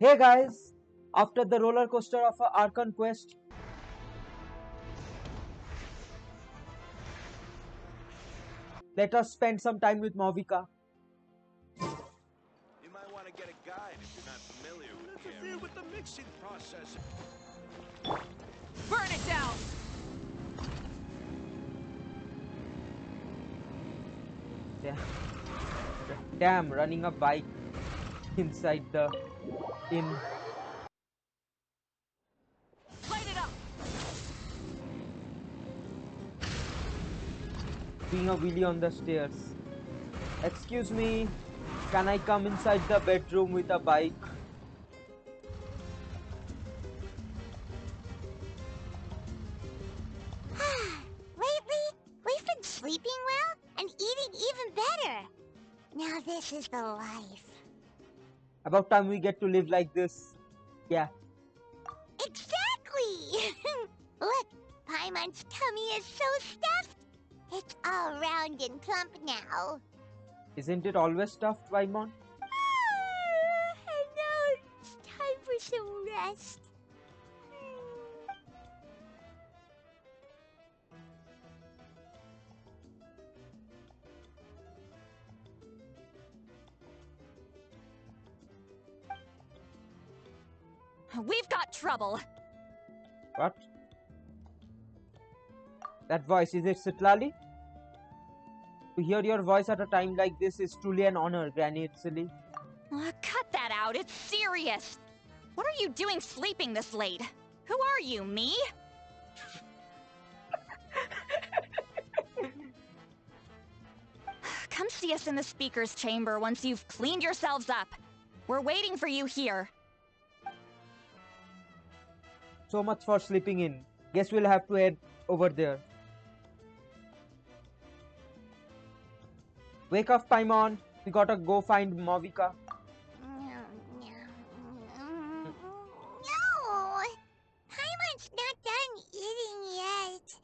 Hey guys, after the roller coaster of our Archon quest, let us spend some time with Mavuika. You might want to get a guide if you're not familiar with the area. With the mixing process. Burn it down! Damn, running a bike inside the inn. Light it up! Doing a wheelie on the stairs. Excuse me, can I come inside the bedroom with a bike? Lately, we've been sleeping well and eating even better. Now this is the life. About time we get to live like this. Yeah. Exactly! Look, Paimon's tummy is so stuffed. It's all round and plump now. Isn't it always stuffed, Vaimon? And now it's time for some rest. We've got trouble. What? That voice, is it Sitlali? To hear your voice at a time like this is truly an honor, Granny Silly. Cut that out, it's serious. What are you doing sleeping this late? Who are you, me? Come see us in the speaker's chamber once you've cleaned yourselves up. We're waiting for you here. So much for sleeping in. Guess we'll have to head over there. Wake up, Paimon. We gotta go find Mavuika. No! Paimon's not done eating yet.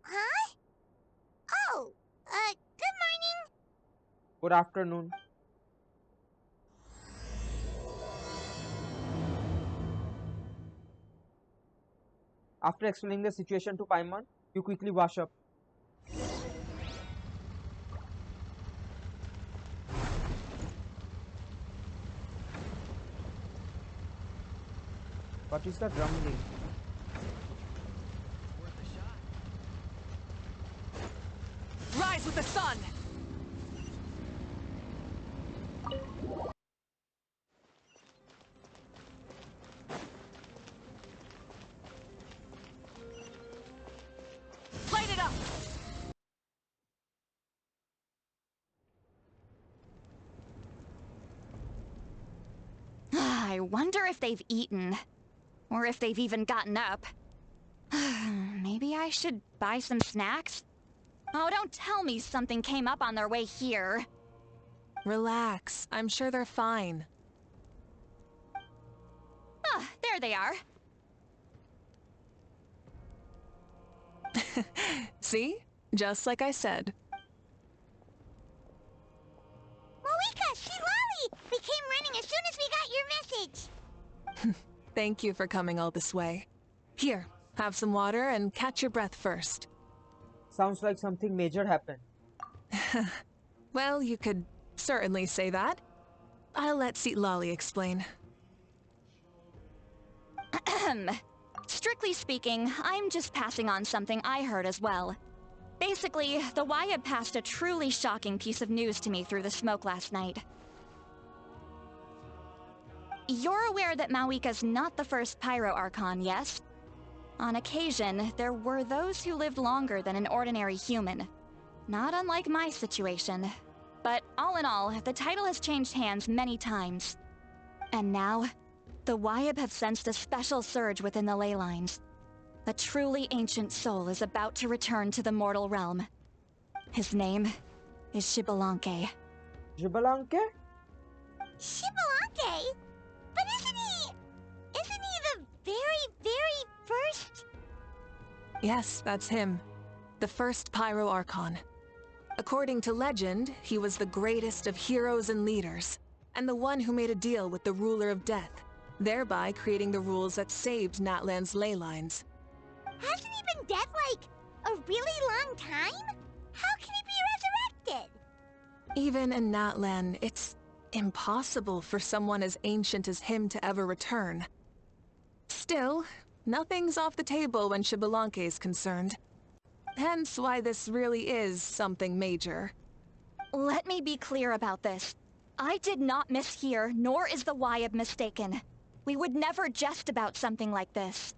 Huh? Oh, good morning. Good afternoon. After explaining the situation to Paimon, you quickly wash up. What is that rumbling? Rise with the sun! Light it up! I wonder if they've eaten. Or if they've even gotten up. Maybe I should buy some snacks? Oh, don't tell me something came up on their way here. Relax. I'm sure they're fine. Ah, there they are. See? Just like I said. Mavuika, see Lolly! We came running as soon as we got your message. Thank you for coming all this way. Here, have some water and catch your breath first. Sounds like something major happened. Well, you could certainly say that. I'll let Lolly explain. Strictly speaking, I'm just passing on something I heard as well. Basically, the Wyab passed a truly shocking piece of news to me through the smoke last night. You're aware that Mavuika's not the first Pyro Archon, yes? On occasion, there were those who lived longer than an ordinary human. Not unlike my situation. But all in all, the title has changed hands many times. And now, the Wyab have sensed a special surge within the ley lines. A truly ancient soul is about to return to the mortal realm. His name is Xbalanque. Xbalanque? Xbalanque? But isn't he the very first? Yes, that's him. The first Pyro Archon. According to legend, he was the greatest of heroes and leaders. and the one who made a deal with the ruler of death, thereby creating the rules that saved Natlan's ley lines. Hasn't he been dead, like, a really long time? How can he be resurrected? Even in Natlan, it's impossible for someone as ancient as him to ever return. Still, nothing's off the table when Xbalanque is concerned. Hence why this really is something major. Let me be clear about this. I did not mishear, nor is the Wyab mistaken. We would never jest about something like this.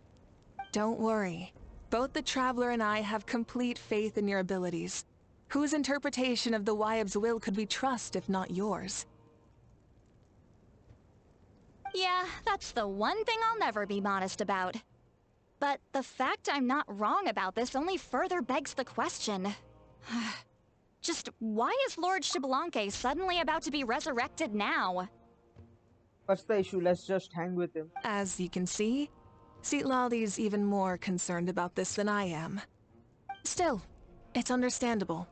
Don't worry. Both the Traveler and I have complete faith in your abilities. Whose interpretation of the Wyab's will could we trust if not yours? Yeah, that's the one thing I'll never be modest about. But the fact I'm not wrong about this only further begs the question. Just why is Lord Xbalanque suddenly about to be resurrected now? What's the issue? Let's just hang with him. As you can see, Citlali's even more concerned about this than I am. Still, it's understandable.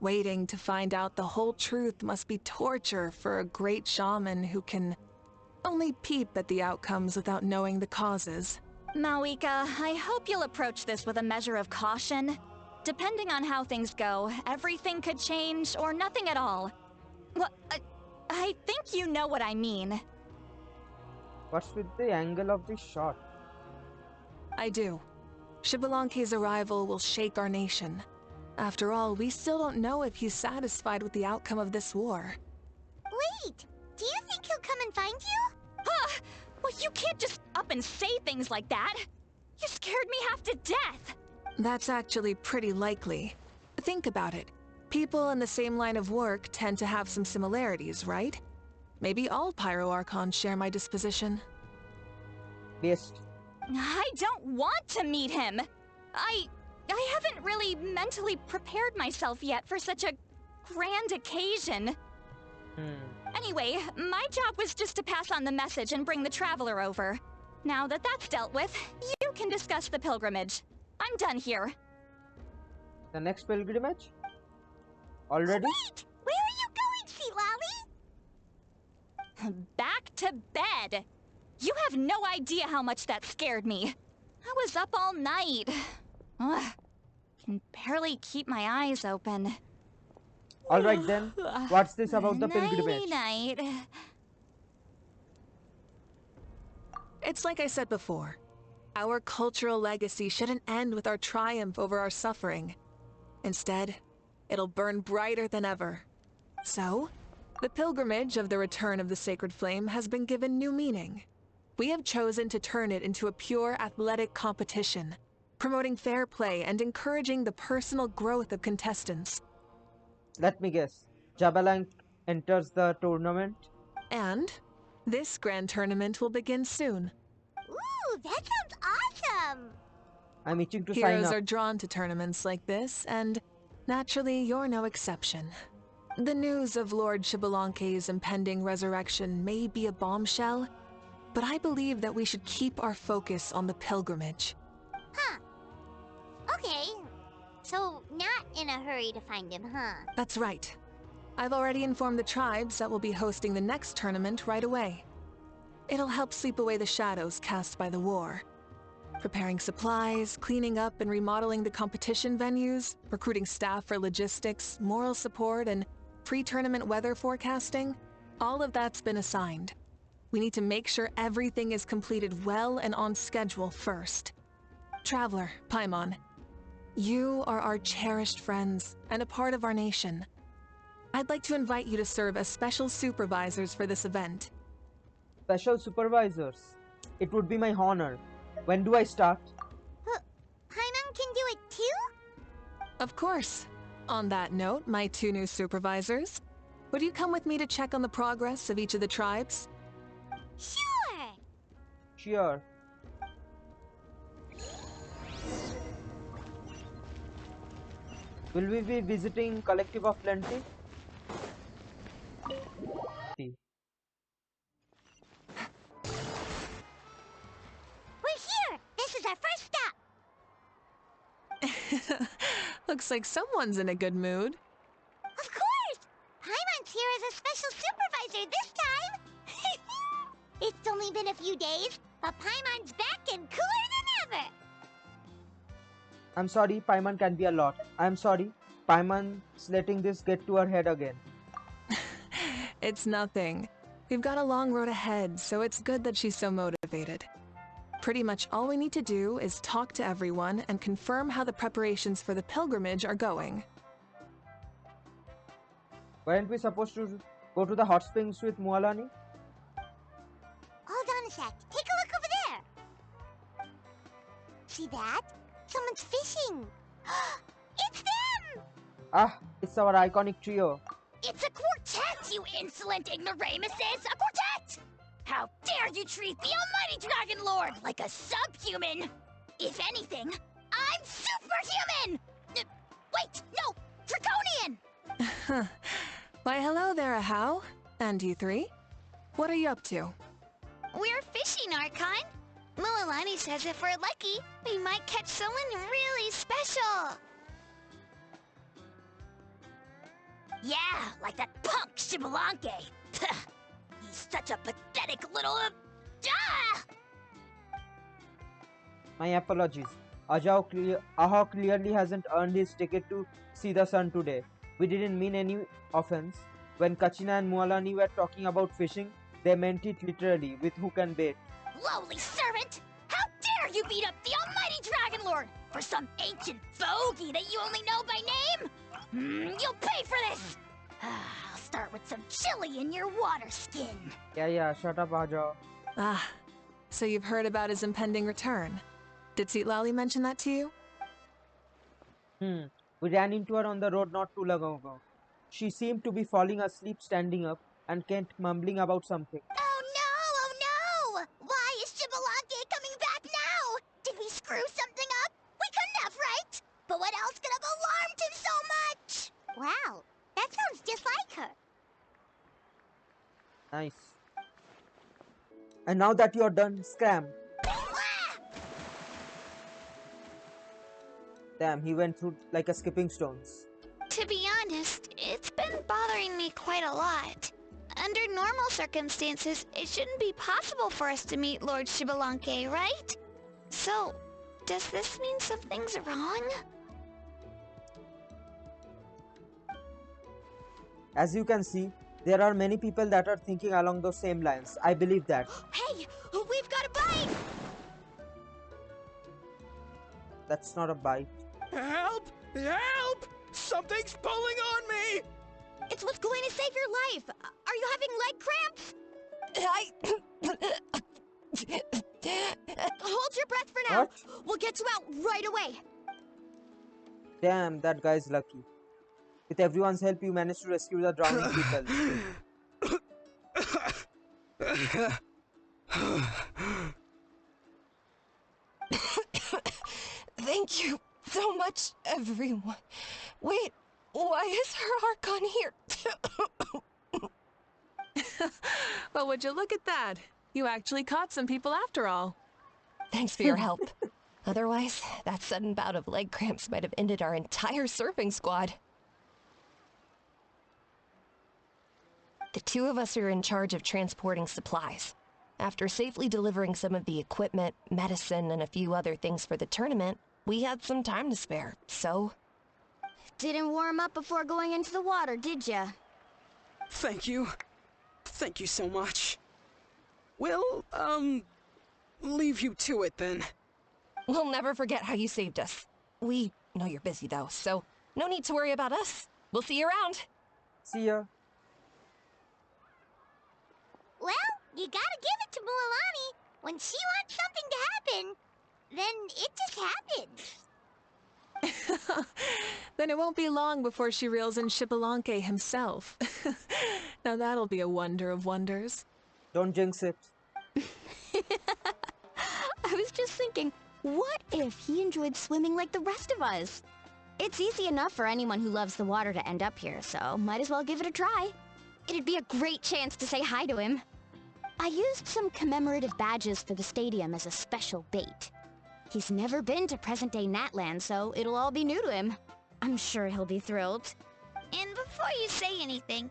Waiting to find out the whole truth must be torture for a great shaman who can only peep at the outcomes without knowing the causes. Mavuika, I hope you'll approach this with a measure of caution. Depending on how things go, everything could change or nothing at all. Well, I think you know what I mean. What's with the angle of this shot? I do. Xbalanque's arrival will shake our nation. After all, we still don't know if he's satisfied with the outcome of this war. Wait, do you think he'll come and find you? Huh! Well, you can't just up and say things like that! You scared me half to death! That's actually pretty likely. Think about it. People in the same line of work tend to have some similarities, right? Maybe all Pyro Archons share my disposition. Based. I don't want to meet him! I haven't really mentally prepared myself yet for such a grand occasion. Anyway, my job was just to pass on the message and bring the Traveler over. Now that that's dealt with, you can discuss the pilgrimage. I'm done here. The next pilgrimage? Already? Wait! Where are you going, Citlali? Back to bed! You have no idea how much that scared me. I was up all night. Ugh. Can barely keep my eyes open. Alright then. What's this about the pilgrimage? Night. It's like I said before. Our cultural legacy shouldn't end with our triumph over our suffering. Instead, it'll burn brighter than ever. So, the pilgrimage of the return of the Sacred Flame has been given new meaning. We have chosen to turn it into a pure athletic competition, promoting fair play and encouraging the personal growth of contestants. Let me guess. Xbalanque enters the tournament? And this grand tournament will begin soon. Ooh, that sounds awesome! I'm itching to sign Heroes up. are drawn to tournaments like this, and naturally, you're no exception. The news of Lord Xbalanque's impending resurrection may be a bombshell, but I believe that we should keep our focus on the pilgrimage. Huh. Okay. So, not in a hurry to find him, huh? That's right. I've already informed the tribes that we'll be hosting the next tournament right away. It'll help sweep away the shadows cast by the war. Preparing supplies, cleaning up and remodeling the competition venues, recruiting staff for logistics, moral support, and pre-tournament weather forecasting, all of that's been assigned. We need to make sure everything is completed well and on schedule first. Traveler, Paimon, you are our cherished friends and a part of our nation. I'd like to invite you to serve as special supervisors for this event. Special supervisors. It would be my honor. When do I start? Paimon can do it too? Of course. On that note, my two new supervisors, would you come with me to check on the progress of each of the tribes? Sure! Sure. Will we be visiting Collective of Plenty? We're here! This is our first stop! Looks like someone's in a good mood. Of course! Paimon's here as a special supervisor this time! only been a few days, but Paimon's back and cooler than ever. I'm sorry, Paimon can be a lot. I'm sorry, Paimon's letting this get to her head again. It's nothing. We've got a long road ahead, so it's good that she's so motivated. Pretty much all we need to do is talk to everyone and confirm how the preparations for the pilgrimage are going. Weren't we supposed to go to the hot springs with Mualani? Hold on a sec. Take a look over there. See that? Someone's fishing. It's them! Ah, it's our iconic trio. It's a quartet, you insolent ignoramuses! A quartet! How dare you treat the almighty Dragon Lord like a subhuman! If anything, I'm superhuman! Wait, no! Draconian! Why, hello there, Ahau. And you three? What are you up to? We're fishing, Archon. Mualani says if we're lucky, we might catch someone really special. Yeah, like that punk Xbalanque. He's such a pathetic little... My apologies. Ahau clearly hasn't earned his ticket to see the sun today. We didn't mean any offense. When Kachina and Mualani were talking about fishing, they meant it literally, with hook and bait. Lowly servant! How dare you beat up the almighty Dragon Lord for some ancient fogey that you only know by name? You'll pay for this! I'll start with some chili in your water skin. Yeah, shut up, Ahau. Ah, so you've heard about his impending return. Did Lali mention that to you? We ran into her on the road not too long ago. She seemed to be falling asleep standing up and kept mumbling about something. Oh no! Why is Xbalanque coming back now? Did we screw something up? We couldn't have, right? But what else could have alarmed him so much? Wow, that sounds just like her. Nice. And now that you're done, scram. Damn, he went through like a skipping stones. To be honest, it's been bothering me quite a lot. Under normal circumstances, it shouldn't be possible for us to meet Lord Xbalanque, right? So, does this mean something's wrong? As you can see, there are many people that are thinking along those same lines. I believe that. Hey, we've got a bite! That's not a bite. Help! Help! Something's pulling on me! It's what's going to save your life! Are you having leg cramps? Hold your breath for now! What? We'll get you out right away! Damn, that guy's lucky. With everyone's help, you managed to rescue the drowning people. Thank you so much, everyone. Wait, why is her Archon here? Well, would you look at that? You actually caught some people after all. Thanks for your help. Otherwise, that sudden bout of leg cramps might have ended our entire surfing squad. The two of us are in charge of transporting supplies. After safely delivering some of the equipment, medicine, and a few other things for the tournament, we had some time to spare, so... Didn't warm up before going into the water, did ya? Thank you. Thank you so much. We'll, leave you to it then. We'll never forget how you saved us. We know you're busy though, so no need to worry about us. We'll see you around. See ya. Well, you gotta give it to Mualani. When she wants something to happen, then it just happens. Then it won't be long before she reels in Xbalanque himself. Now that'll be a wonder of wonders. Don't jinx it. I was just thinking, what if he enjoyed swimming like the rest of us? It's easy enough for anyone who loves the water to end up here, so might as well give it a try. It'd be a great chance to say hi to him. I used some commemorative badges for the stadium as a special bait. He's never been to present-day Natland, so it'll all be new to him. I'm sure he'll be thrilled. And before you say anything,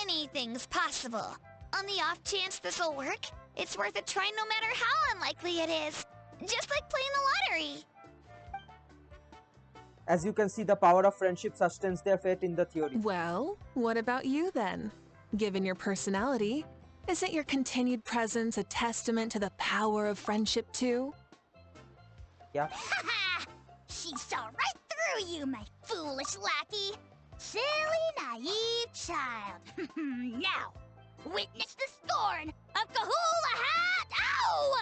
anything's possible. On the off chance this'll work, it's worth a try no matter how unlikely it is. Just like playing the lottery. As you can see, the power of friendship sustains their fate in the theory. Well, what about you then? Given your personality, isn't your continued presence a testament to the power of friendship too? Yeah. Haha! She saw right through you, my foolish lackey. Silly, naive child. Now, witness the scorn of Kahula Hat! Ow!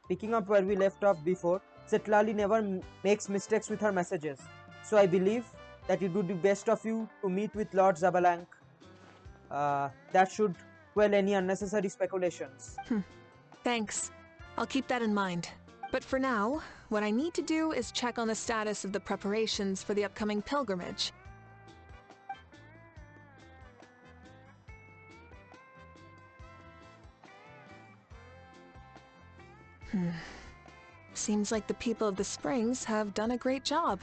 Picking up where we left off before, Setlali never makes mistakes with her messages. So I believe that it would be best of you to meet with Lord Xbalanque. That should quell any unnecessary speculations. Thanks. I'll keep that in mind. But for now, what I need to do is check on the status of the preparations for the upcoming pilgrimage. Seems like the people of the Springs have done a great job.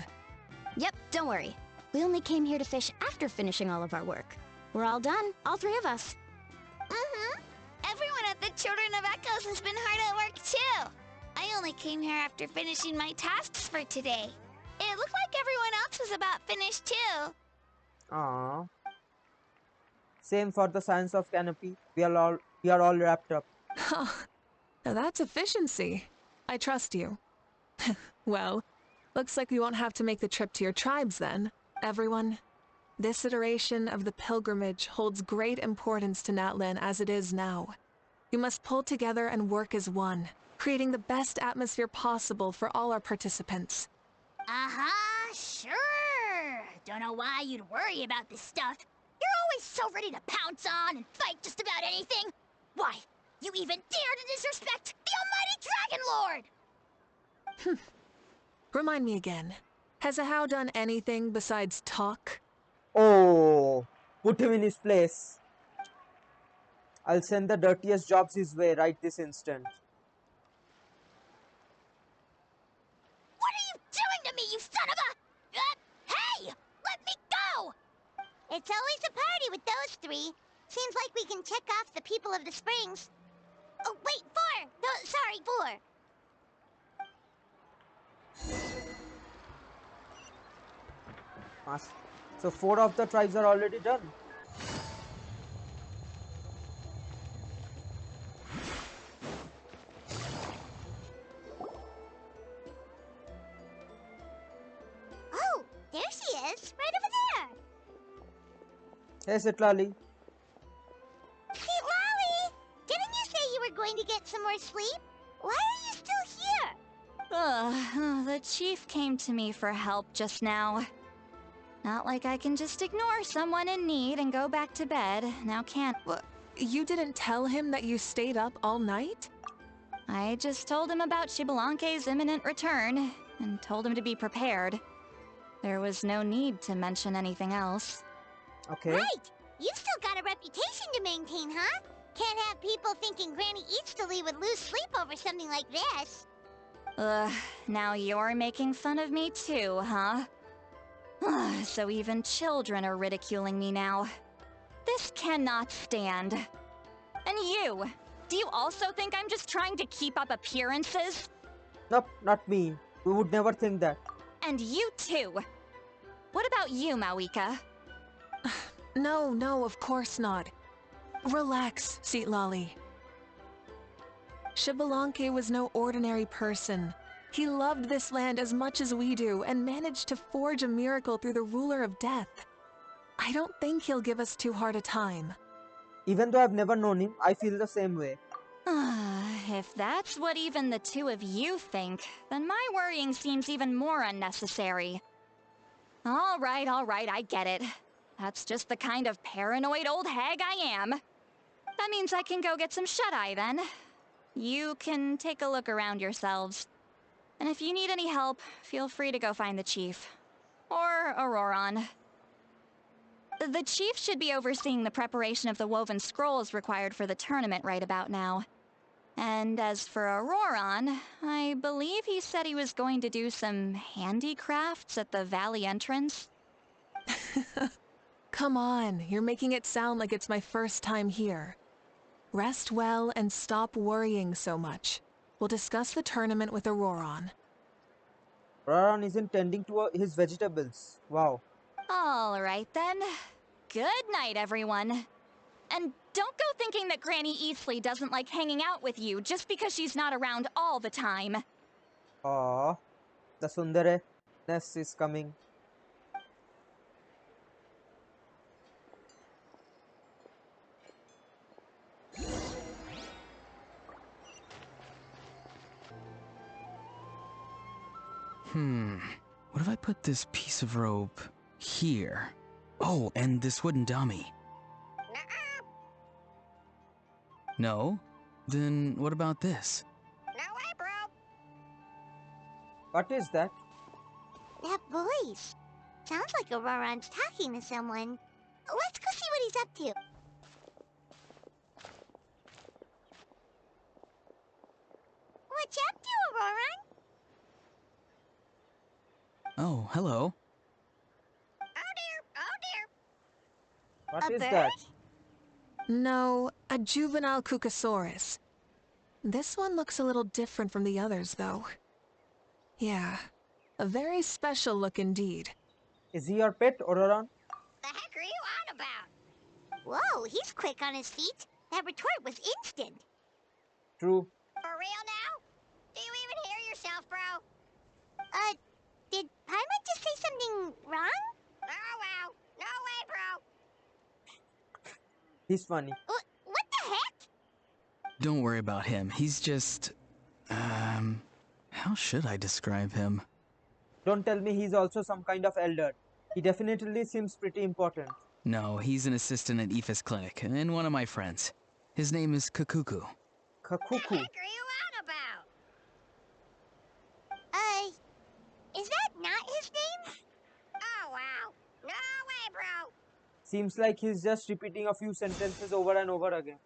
Yep, don't worry. We only came here to fish after finishing all of our work. We're all done, all three of us. Mm-hmm. Everyone at the Children of Echoes has been hard at work too. I only came here after finishing my tasks for today. It looked like everyone else was about finished too. Aww. Same for the Science of Canopy. We are all wrapped up. Now that's efficiency. I trust you. Well, looks like we won't have to make the trip to your tribes then. Everyone, this iteration of the pilgrimage holds great importance to Natlin as it is now. You must pull together and work as one, creating the best atmosphere possible for all our participants. Uh-huh, sure. Don't know why you'd worry about this stuff. You're always so ready to pounce on and fight just about anything. Why, you even dare to disrespect the almighty Dragon Lord! Remind me again, has Ahau done anything besides talk? Oh, put him in his place. I'll send the dirtiest jobs his way right this instant. What are you doing to me, you son of a... hey! Let me go! It's always a party with those three. Seems like we can check off the people of the Springs. Oh, wait, 4! No, sorry, 4. So 4 of the tribes are already done. Oh, there she is, right over there. Hey Setlali. Hey, Lolly! Didn't you say you were going to get some more sleep? Why are you still here? The chief came to me for help just now. Not like I can just ignore someone in need and go back to bed, now can't. You didn't tell him that you stayed up all night? I just told him about Xbalanque's imminent return, and told him to be prepared. There was no need to mention anything else. Okay. Right! You've still got a reputation to maintain, huh? Can't have people thinking Granny Easterly would lose sleep over something like this. Now you're making fun of me too, huh? So even children are ridiculing me now. This cannot stand. And you! Do you also think I'm just trying to keep up appearances? Nope, not me. We would never think that. And you too! What about you, Mavuika? No, of course not. Relax, Setlali. Xbalanque was no ordinary person. He loved this land as much as we do and managed to forge a miracle through the ruler of death. I don't think he'll give us too hard a time. Even though I've never known him, I feel the same way. If that's what even the two of you think, then my worrying seems even more unnecessary. All right, I get it. That's just the kind of paranoid old hag I am. That means I can go get some shut-eye then. You can take a look around yourselves. And if you need any help, feel free to go find the chief. Or Auroron. The chief should be overseeing the preparation of the woven scrolls required for the tournament right about now. And as for Auroron, I believe he said he was going to do some handicrafts at the valley entrance. come on. You're making it sound like it's my first time here. Rest well and stop worrying so much. We'll discuss the tournament with Auroron. Auroron isn't tending to his vegetables. Wow. All right then. Good night, everyone. And don't go thinking that Granny Eastleigh doesn't like hanging out with you just because she's not around all the time. Aww. The Sundare-ness is coming. What if I put this piece of rope here? Oh, and this wooden dummy. No? Then what about this? No way, bro. What is that? That voice. Sounds like Auroron's talking to someone. Let's go see what he's up to. What you up to, Auroron? Oh, hello. Oh dear, oh dear. What A is bird? that? No, a juvenile Cucosaurus. This one looks a little different from the others, though. Yeah, a very special look indeed. Is he your pet, Auroron? The heck are you on about? Whoa, he's quick on his feet. That retort was instant. True. For real now? Do you even hear yourself, bro? Did Paimon just say something wrong? Oh wow. No way, bro. He's funny. What the heck? Don't worry about him. He's just... how should I describe him? Don't tell me he's also some kind of elder. He definitely seems pretty important. No, he's an assistant at Aoife's clinic, and one of my friends. His name is Kakuku. The Kakuku. heck are you on about? Is that not his name? Oh wow. No way, bro. Seems like he's just repeating a few sentences over and over again.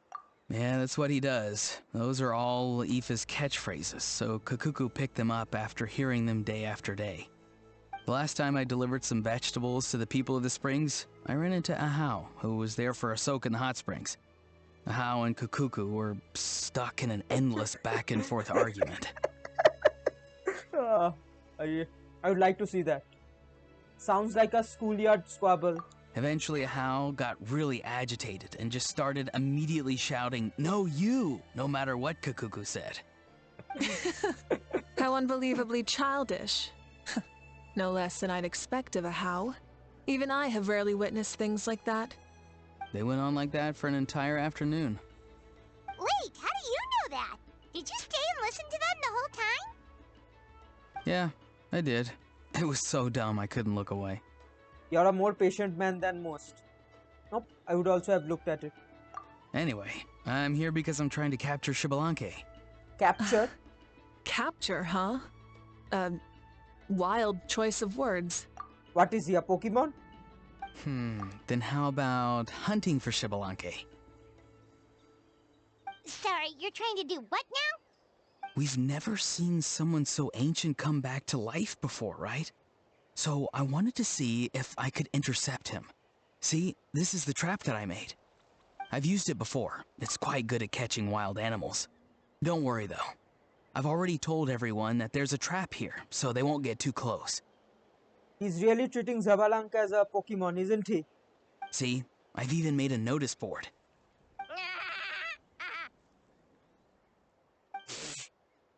Yeah, that's what he does. Those are all Aoife's catchphrases, so Kakuku picked them up after hearing them day after day. The last time I delivered some vegetables to the people of the springs, I ran into Ahau, who was there for a soak in the hot springs. Ahau and Kakuku were stuck in an endless back and forth argument. I would like to see that. Sounds like a schoolyard squabble. Eventually, Ahau got really agitated and just started immediately shouting, "No, you!" no matter what Kakuku said. How unbelievably childish. No less than I'd expect of a How. Even I have rarely witnessed things like that. They went on like that for an entire afternoon. Wait, how do you know that? Did you stay and listen to them the whole time? Yeah, I did. It was so dumb I couldn't look away. You're a more patient man than most. Nope, I would also have looked at it. Anyway, I'm here because I'm trying to capture Xbalanque. Capture? Capture, huh? Wild choice of words. What is he, a Pokemon? Then how about hunting for Xbalanque? Sorry, you're trying to do what now? We've never seen someone so ancient come back to life before, right? So I wanted to see if I could intercept him. See, this is the trap that I made. I've used it before. It's quite good at catching wild animals. Don't worry though. I've already told everyone that there's a trap here, so they won't get too close. He's really treating Xbalanque as a Pokemon, isn't he? See, I've even made a notice board.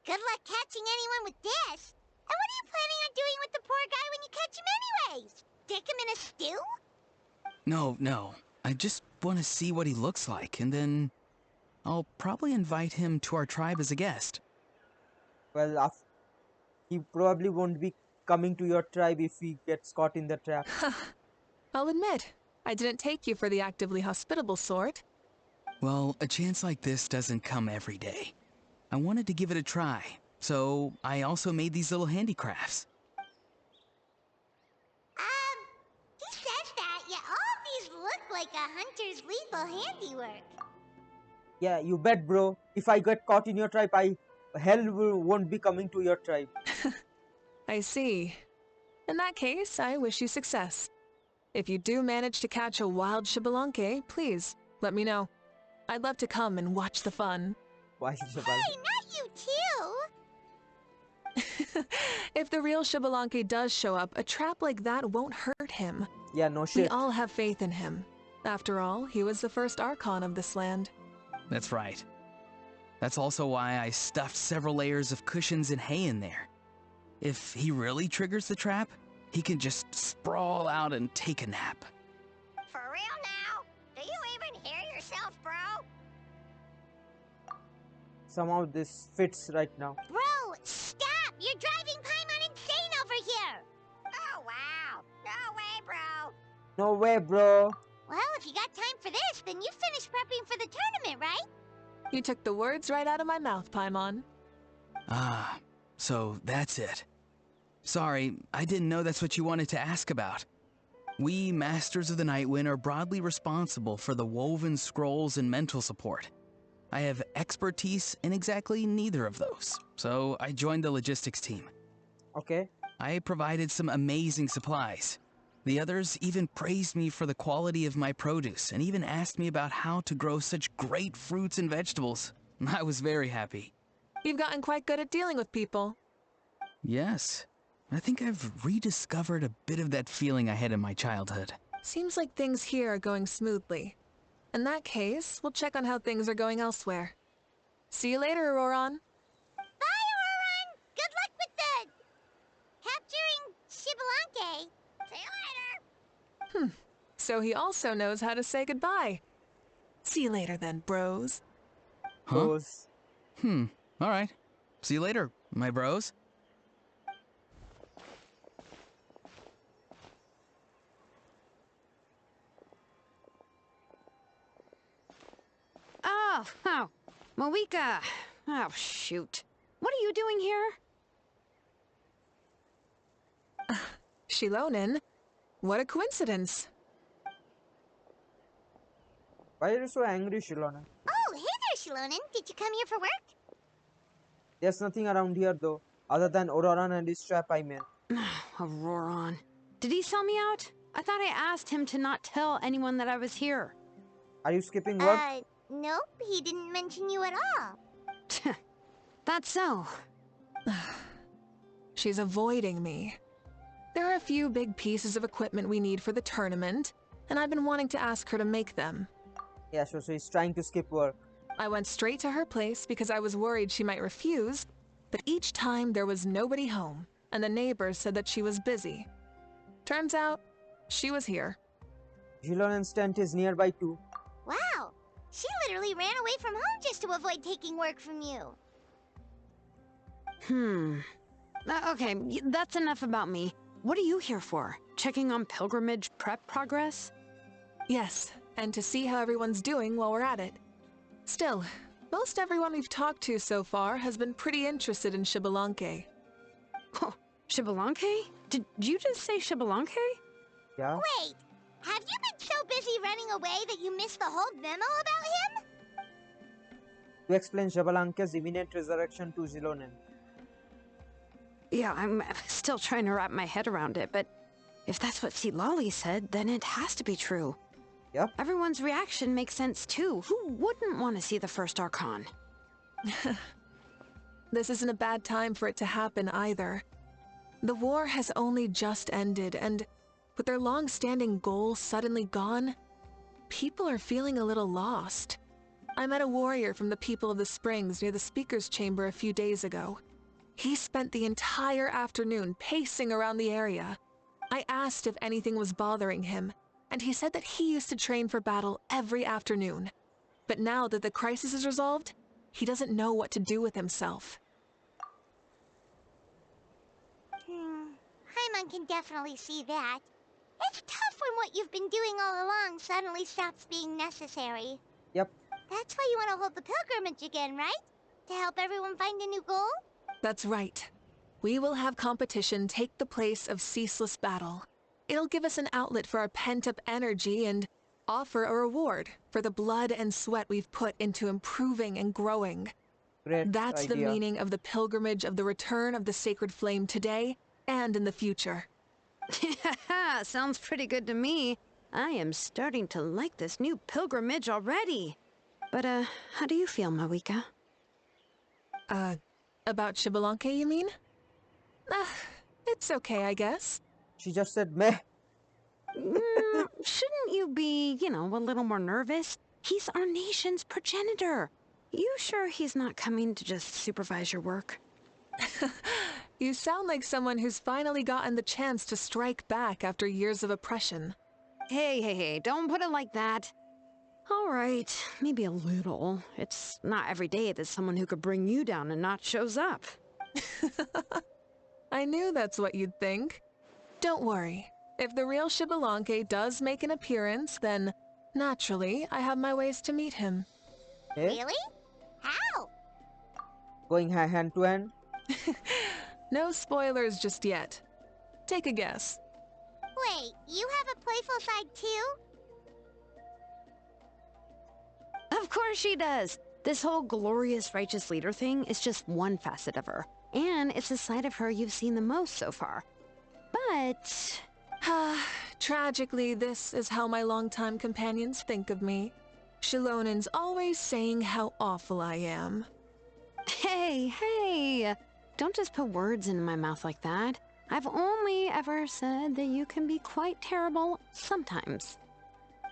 Good luck catching anyone with this. And what are you planning on doing with the poor guy when you catch him anyways? Stick him in a stew? No. I just want to see what he looks like, and then I'll probably invite him to our tribe as a guest. Well, he probably won't be coming to your tribe if he gets caught in the trap. I'll admit, I didn't take you for the actively hospitable sort. Well, a chance like this doesn't come every day. I wanted to give it a try, so I also made these little handicrafts. He says that, yet all of these look like a hunter's lethal handiwork. Yeah, you bet, bro. If I get caught in your tribe, won't be coming to your tribe. I see. In that case, I wish you success. If you do manage to catch a wild Xbalanque, please, let me know. I'd love to come and watch the fun. Why Hey, not you too! If the real Xbalanque does show up, a trap like that won't hurt him. Yeah, no We shit. all have faith in him. After all, he was the first Archon of this land. That's right. That's also why I stuffed several layers of cushions and hay in there. If he really triggers the trap, he can just sprawl out and take a nap. For real now? Do you even hear yourself, bro? Somehow this fits right now. Bro, stop! You're driving Paimon insane over here! Oh, wow. No way, bro. No way, bro. Well, if you got time for this, then you finished prepping for the tournament, right? You took the words right out of my mouth, Paimon. Ah, so that's it. Sorry, I didn't know that's what you wanted to ask about. We, Masters of the Nightwind, are broadly responsible for the woven scrolls and mental support. I have expertise in exactly neither of those, so I joined the logistics team. Okay. I provided some amazing supplies. The others even praised me for the quality of my produce and even asked me about how to grow such great fruits and vegetables. I was very happy. You've gotten quite good at dealing with people. Yes, I think I've rediscovered a bit of that feeling I had in my childhood. Seems like things here are going smoothly. In that case, we'll check on how things are going elsewhere. See you later, Auroron. Bye, Auroron! Good luck with the... capturing Xbalanque. See you later. So he also knows how to say goodbye. See you later then, bros. Huh? Those. Alright. See you later, my bros. Oh, Mavuika. Oh, shoot. What are you doing here? Shilonen? What a coincidence. Why are you so angry, Shilona? Oh, hey there, Shilonen. Did you come here for work? There's nothing around here though, other than Auroran and his trap, I mean. Auroran. Did he sell me out? I thought I asked him to not tell anyone that I was here. Are you skipping work? Nope. He didn't mention you at all. That's so. She's avoiding me. There are a few big pieces of equipment we need for the tournament, and I've been wanting to ask her to make them. Yeah, so he's trying to skip work. I went straight to her place because I was worried she might refuse, but each time there was nobody home, and the neighbors said that she was busy. Turns out, she was here. Shilonen's tent is nearby too. Wow. She literally ran away from home just to avoid taking work from you. Okay, that's enough about me. What are you here for? Checking on pilgrimage prep progress? Yes, and to see how everyone's doing while we're at it. Still, most everyone we've talked to so far has been pretty interested in Xbalanque. Oh, Xbalanque? Did you just say Xbalanque? Yeah? Wait, have you been so busy running away that you missed the whole memo about him? To explain Xbalanque's imminent resurrection to Shilonen. Yeah, I'm still trying to wrap my head around it, but if that's what Lolly said, then it has to be true. Yep. Everyone's reaction makes sense too. Who wouldn't want to see the first Archon? This isn't a bad time for it to happen either. The war has only just ended, and with their long-standing goal suddenly gone, people are feeling a little lost. I met a warrior from the People of the Springs near the Speaker's Chamber a few days ago. He spent the entire afternoon pacing around the area. I asked if anything was bothering him, and he said that he used to train for battle every afternoon. But now that the crisis is resolved, he doesn't know what to do with himself. Paimon can definitely see that. It's tough when what you've been doing all along suddenly stops being necessary. Yep. That's why you want to hold the pilgrimage again, right? To help everyone find a new goal? That's right. We will have competition take the place of ceaseless battle. It'll give us an outlet for our pent-up energy and offer a reward for the blood and sweat we've put into improving and growing. Great That's the idea. meaning of the pilgrimage of the return of the sacred flame today and in the future. Sounds pretty good to me. I am starting to like this new pilgrimage already. But, how do you feel, Mavuika? About Xbalanque, you mean? It's okay, I guess. She just said meh. Shouldn't you be, a little more nervous? He's our nation's progenitor. You sure he's not coming to just supervise your work? You sound like someone who's finally gotten the chance to strike back after years of oppression. Hey, don't put it like that. All right, maybe a little. It's not every day that someone who could bring you down a notch shows up. I knew that's what you'd think. Don't worry. If the real Xbalanque does make an appearance, then, naturally, I have my ways to meet him. Eh? Really? How? Going hand to hand? No spoilers just yet. Take a guess. Wait, you have a playful side too? Of course she does. This whole glorious righteous leader thing is just one facet of her. And it's the side of her you've seen the most so far. But... Tragically, this is how my longtime companions think of me. Shilonin's always saying how awful I am. Hey! Don't just put words into my mouth like that. I've only ever said that you can be quite terrible sometimes.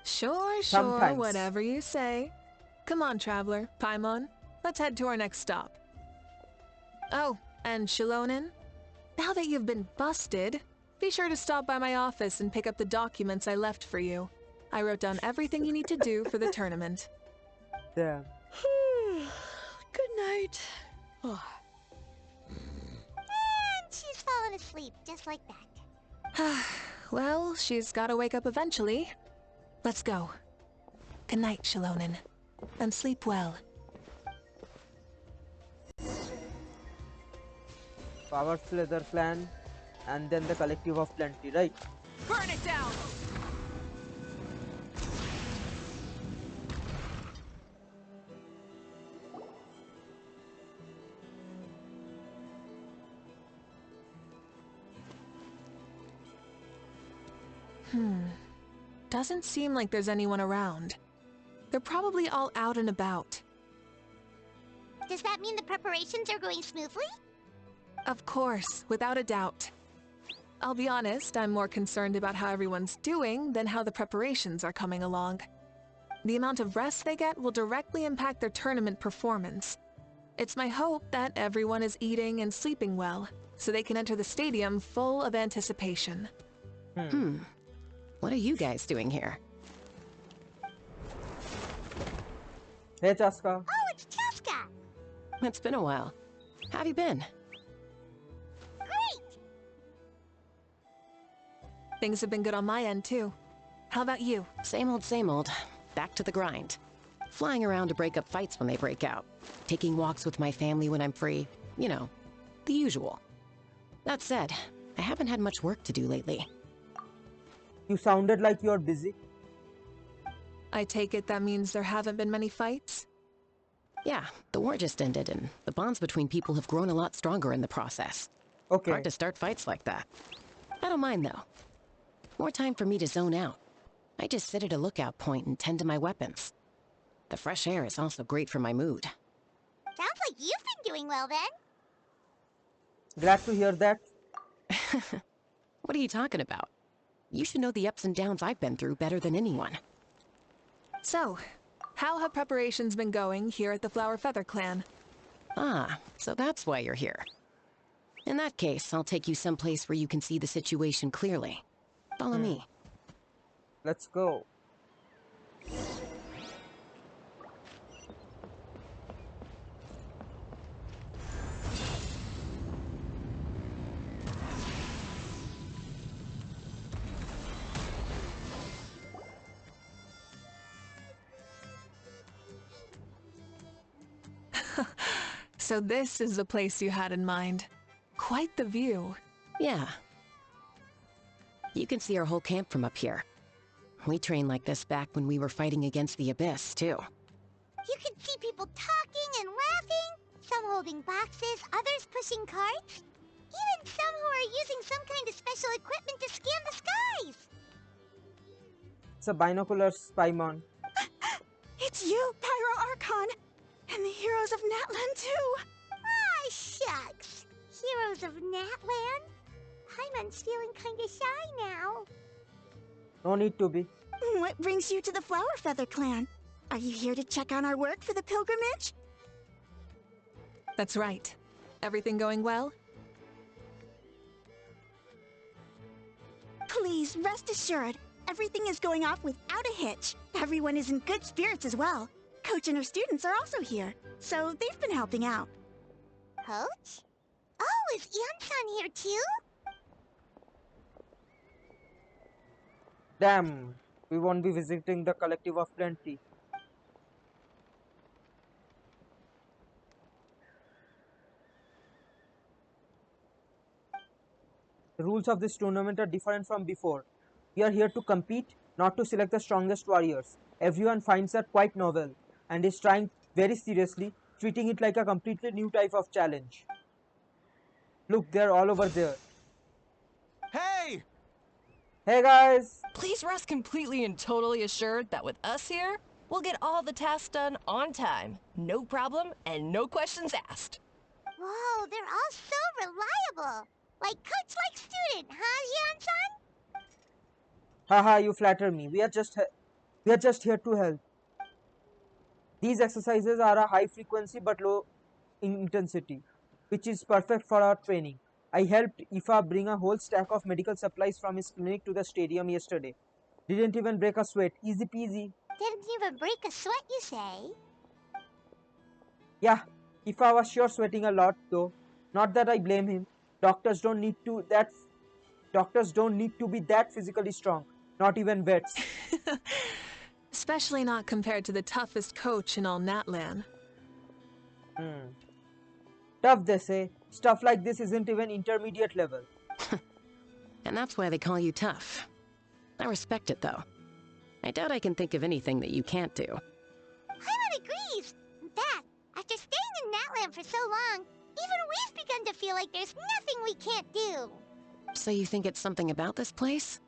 Sure, Sometimes. whatever you say. Come on, Traveler, Paimon. Let's head to our next stop. Oh, and Shilonin, now that you've been busted, be sure to stop by my office and pick up the documents I left for you. I wrote down everything you need to do for the tournament. Damn. Good night. And she's fallen asleep, just like that. Well, she's gotta wake up eventually. Let's go. Good night, Shilonin. And sleep well. Power Slither clan and then the Collective of Plenty, right? Burn it down! Doesn't seem like there's anyone around. They're probably all out and about. Does that mean the preparations are going smoothly? Of course, without a doubt. I'll be honest, I'm more concerned about how everyone's doing than how the preparations are coming along. The amount of rest they get will directly impact their tournament performance. It's my hope that everyone is eating and sleeping well, so they can enter the stadium full of anticipation. What are you guys doing here? Hey, Chaska. Oh, it's Chaska! It's been a while. How have you been? Great! Things have been good on my end, too. How about you? Same old, same old. Back to the grind. Flying around to break up fights when they break out. Taking walks with my family when I'm free. You know, the usual. That said, I haven't had much work to do lately. You sounded like you're busy. I take it that means there haven't been many fights? Yeah, the war just ended, and the bonds between people have grown a lot stronger in the process. Okay. Hard to start fights like that. I don't mind, though. More time for me to zone out. I just sit at a lookout point and tend to my weapons. The fresh air is also great for my mood. Sounds like you've been doing well then. Glad to hear that. What are you talking about? You should know the ups and downs I've been through better than anyone. So, how have preparations been going here at the Flower Feather Clan? Ah, so that's why you're here. In that case, I'll take you someplace where you can see the situation clearly. Follow me. Let's go. So this is the place you had in mind. Quite the view. Yeah. You can see our whole camp from up here. We trained like this back when we were fighting against the Abyss, too. You can see people talking and laughing, some holding boxes, others pushing carts. Even find some who are using some kind of special equipment to scan the skies. It's a binocular Spymon. It's you, Pyro Archon, and the heroes of Natlan too. Ah, shucks. Heroes of Natlan? Paimon's feeling kinda shy now. No need to be. What brings you to the Flower Feather Clan? Are you here to check on our work for the pilgrimage? That's right. Everything going well? Please, rest assured, everything is going off without a hitch. Everyone is in good spirits as well. Coach and her students are also here, so they've been helping out. Coach? Oh, is Ian-san here too? Damn, we won't be visiting the Collective of Plenty. The rules of this tournament are different from before. We are here to compete, not to select the strongest warriors. Everyone finds that quite novel and is trying very seriously, treating it like a completely new type of challenge. Look, they're all over there. Hey! Hey guys! Please rest completely and totally assured that with us here, we'll get all the tasks done on time. No problem and no questions asked. Whoa, they're all so reliable. Like coach like student, huh, Ian-san? Haha, you flatter me. We are just here to help. These exercises are a high frequency but low intensity, which is perfect for our training. I helped Ifa bring a whole stack of medical supplies from his clinic to the stadium yesterday. Didn't even break a sweat. Easy peasy. Didn't even break a sweat, you say? Yeah, Ifa was sure sweating a lot though. Not that I blame him. Doctors don't need to be that physically strong. Not even vets. Especially not compared to the toughest coach in all Natlan. Tough, they say. Stuff like this isn't even intermediate level. And that's why they call you tough. I respect it, though. I doubt I can think of anything that you can't do. Paimon agrees. In fact, after staying in Natlan for so long, even we've begun to feel like there's nothing we can't do. So you think it's something about this place?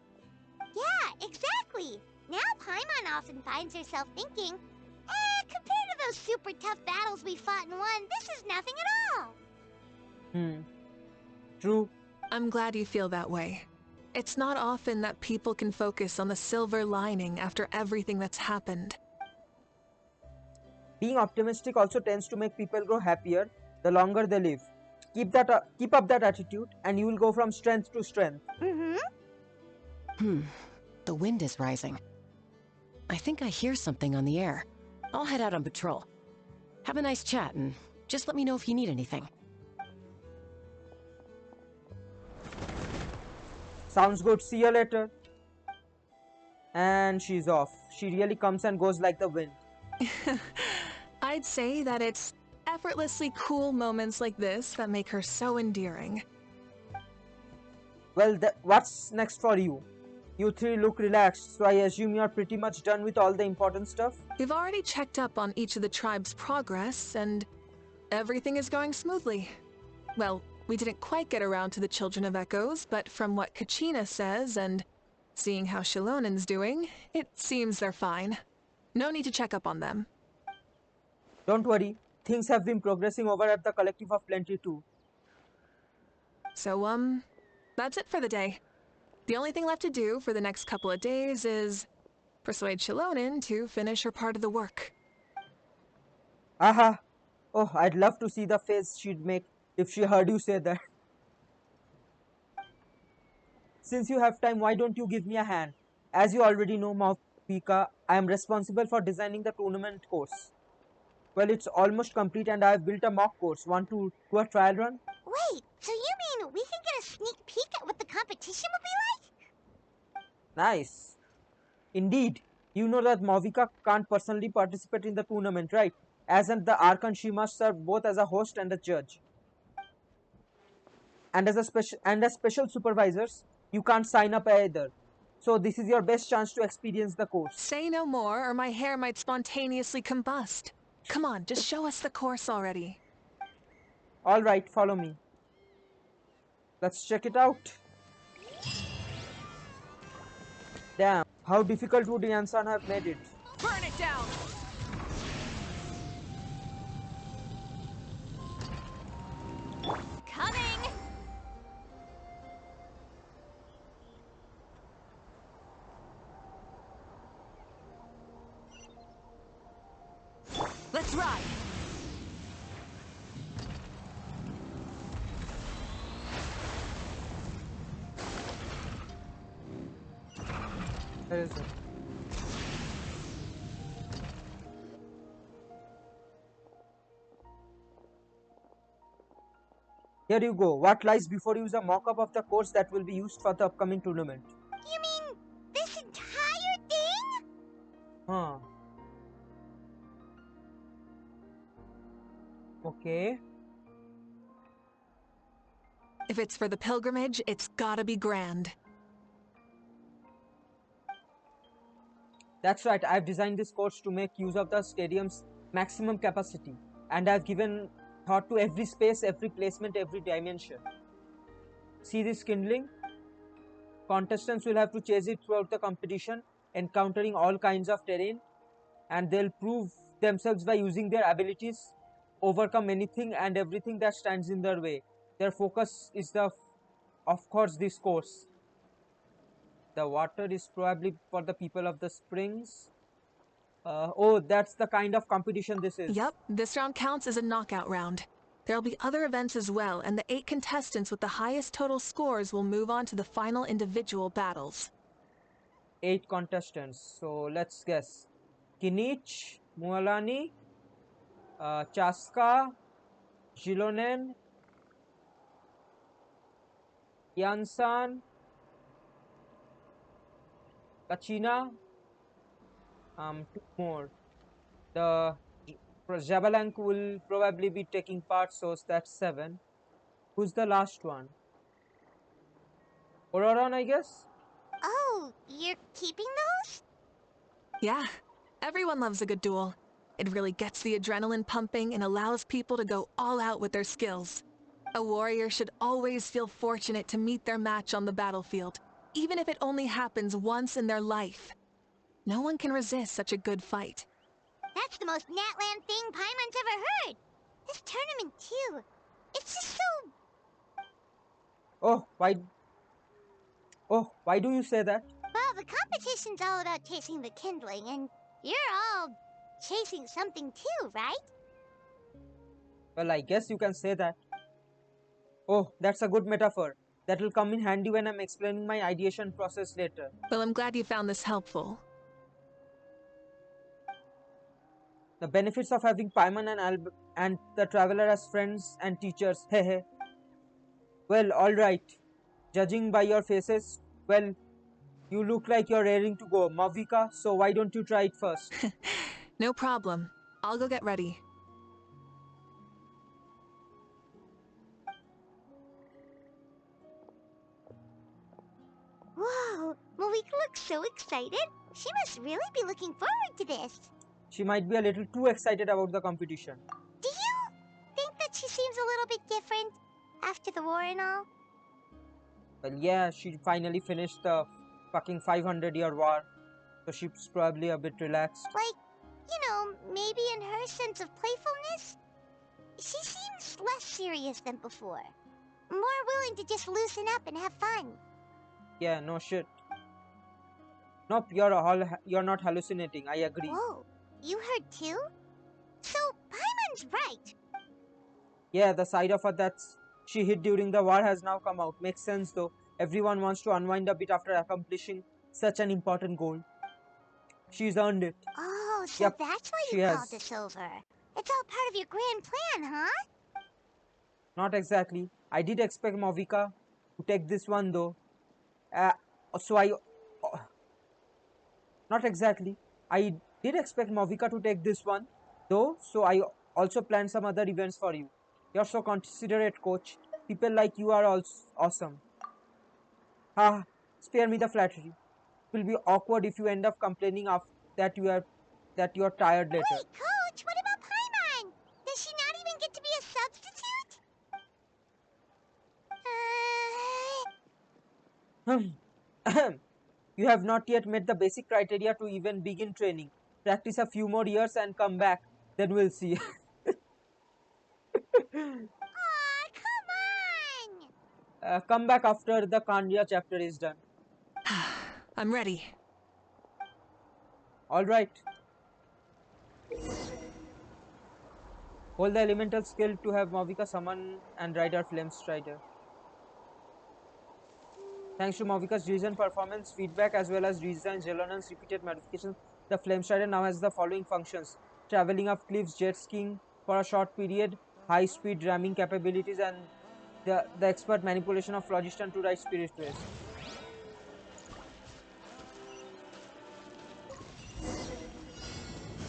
Yeah, exactly. Now Paimon often finds herself thinking, compared to those super tough battles we fought and won, this is nothing at all. True. I'm glad you feel that way. It's not often that people can focus on the silver lining after everything that's happened. Being optimistic also tends to make people grow happier the longer they live. Keep up that attitude and you will go from strength to strength. The wind is rising. I think I hear something on the air. I'll head out on patrol. Have a nice chat and just let me know if you need anything. Sounds good. See you later. And she's off. She really comes and goes like the wind. I'd say that it's effortlessly cool moments like this that make her so endearing. Well, what's next for you? You three look relaxed, so I assume you're pretty much done with all the important stuff? We've already checked up on each of the tribe's progress, and everything is going smoothly. Well, we didn't quite get around to the Children of Echoes, but from what Kachina says and seeing how Shilonen's doing, it seems they're fine. No need to check up on them. Don't worry, things have been progressing over at the Collective of Plenty too. So, that's it for the day. The only thing left to do for the next couple of days is persuade Shilonen to finish her part of the work. Aha! Oh, I'd love to see the face she'd make if she heard you say that. Since you have time, why don't you give me a hand? As you already know, Mavuika, I am responsible for designing the tournament course. Well, it's almost complete and I have built a mock course. Want to do a trial run? Wait, so you mean we can get a sneak peek at what the competition will be like? Nice. Indeed. You know that Mavuika can't personally participate in the tournament, right? As an the Archon, she must serve both as a host and a judge. And as special supervisors, you can't sign up either. So this is your best chance to experience the course. Say no more, or my hair might spontaneously combust. Come on, just show us the course already. Alright, follow me. Let's check it out. Damn, how difficult would Yansan have made it? Burn it down! Coming! Let's ride! Where is it? Here you go. What lies before you is a mock-up of the course that will be used for the upcoming tournament. You mean this entire thing? Huh. Okay. If it's for the pilgrimage, it's gotta be grand. That's right. I've designed this course to make use of the stadium's maximum capacity. And I've given thought to every space, every placement, every dimension. See this kindling? Contestants will have to chase it throughout the competition, encountering all kinds of terrain, and they'll prove themselves by using their abilities, overcome anything and everything that stands in their way. Their focus is of course, this course. The water is probably for the people of the springs. Oh, that's the kind of competition this is. Yep, this round counts as a knockout round. There'll be other events as well, and the 8 contestants with the highest total scores will move on to the final individual battles. 8 contestants. So let's guess. Kinich, Mualani, Chaska, Jilonen, Yansan, Kachina, 2 more. The Xbalanque will probably be taking part, so that's 7. Who's the last one? Ororon, I guess? Oh, you're keeping those? Yeah, everyone loves a good duel. It really gets the adrenaline pumping and allows people to go all out with their skills. A warrior should always feel fortunate to meet their match on the battlefield, even if it only happens once in their life. No one can resist such a good fight. That's the most Natland thing Paimon's ever heard. This tournament, too. It's just so... Oh, why do you say that? Well, the competition's all about chasing the kindling, and you're all chasing something too, right? Well, I guess you can say that. Oh, that's a good metaphor. That will come in handy when I'm explaining my ideation process later. Well, I'm glad you found this helpful. The benefits of having Paimon and the Traveler as friends and teachers, hehe. Well, alright. Judging by your faces, well, you look like you're raring to go, Mavuika, so why don't you try it first? No problem. I'll go get ready. Whoa, Mavuika looks so excited. She must really be looking forward to this. She might be a little too excited about the competition. Do you think that she seems a little bit different after the war and all? Well, yeah, she finally finished the fucking 500-year war, so she's probably a bit relaxed. Like, you know, maybe in her sense of playfulness? She seems less serious than before. More willing to just loosen up and have fun. Yeah, no shit. Nope, you're not hallucinating, I agree. Whoa, you heard too? So, Paimon's right. Yeah, the side of her that she hid during the war has now come out. Makes sense though. Everyone wants to unwind a bit after accomplishing such an important goal. She's earned it. Oh, so Yep, that's why she you has. called this over. It's all part of your grand plan, huh? Not exactly. I did expect Mavuika to take this one though. So I... Not exactly. I did expect Mavuika to take this one though, so I also planned some other events for you. You're so considerate, coach. People like you are also awesome. Ah, spare me the flattery. It will be awkward if you end up complaining that you're tired later. Wait, Coach, what about Paimon? Does she not even get to be a substitute? You have not yet met the basic criteria to even begin training. Practice a few more years and come back. Then we'll see. Aw, come on! Come back after the Kandya chapter is done. I'm ready. Alright. Hold the elemental skill to have Mavuika summon and ride our Flame Strider. Thanks to Mavika's recent performance feedback as well as Riza and Zelanan's repeated modifications, the Flame Strider now has the following functions: traveling up cliffs, jet skiing for a short period, high speed ramming capabilities, and the expert manipulation of phlogiston to ride Spirit Race.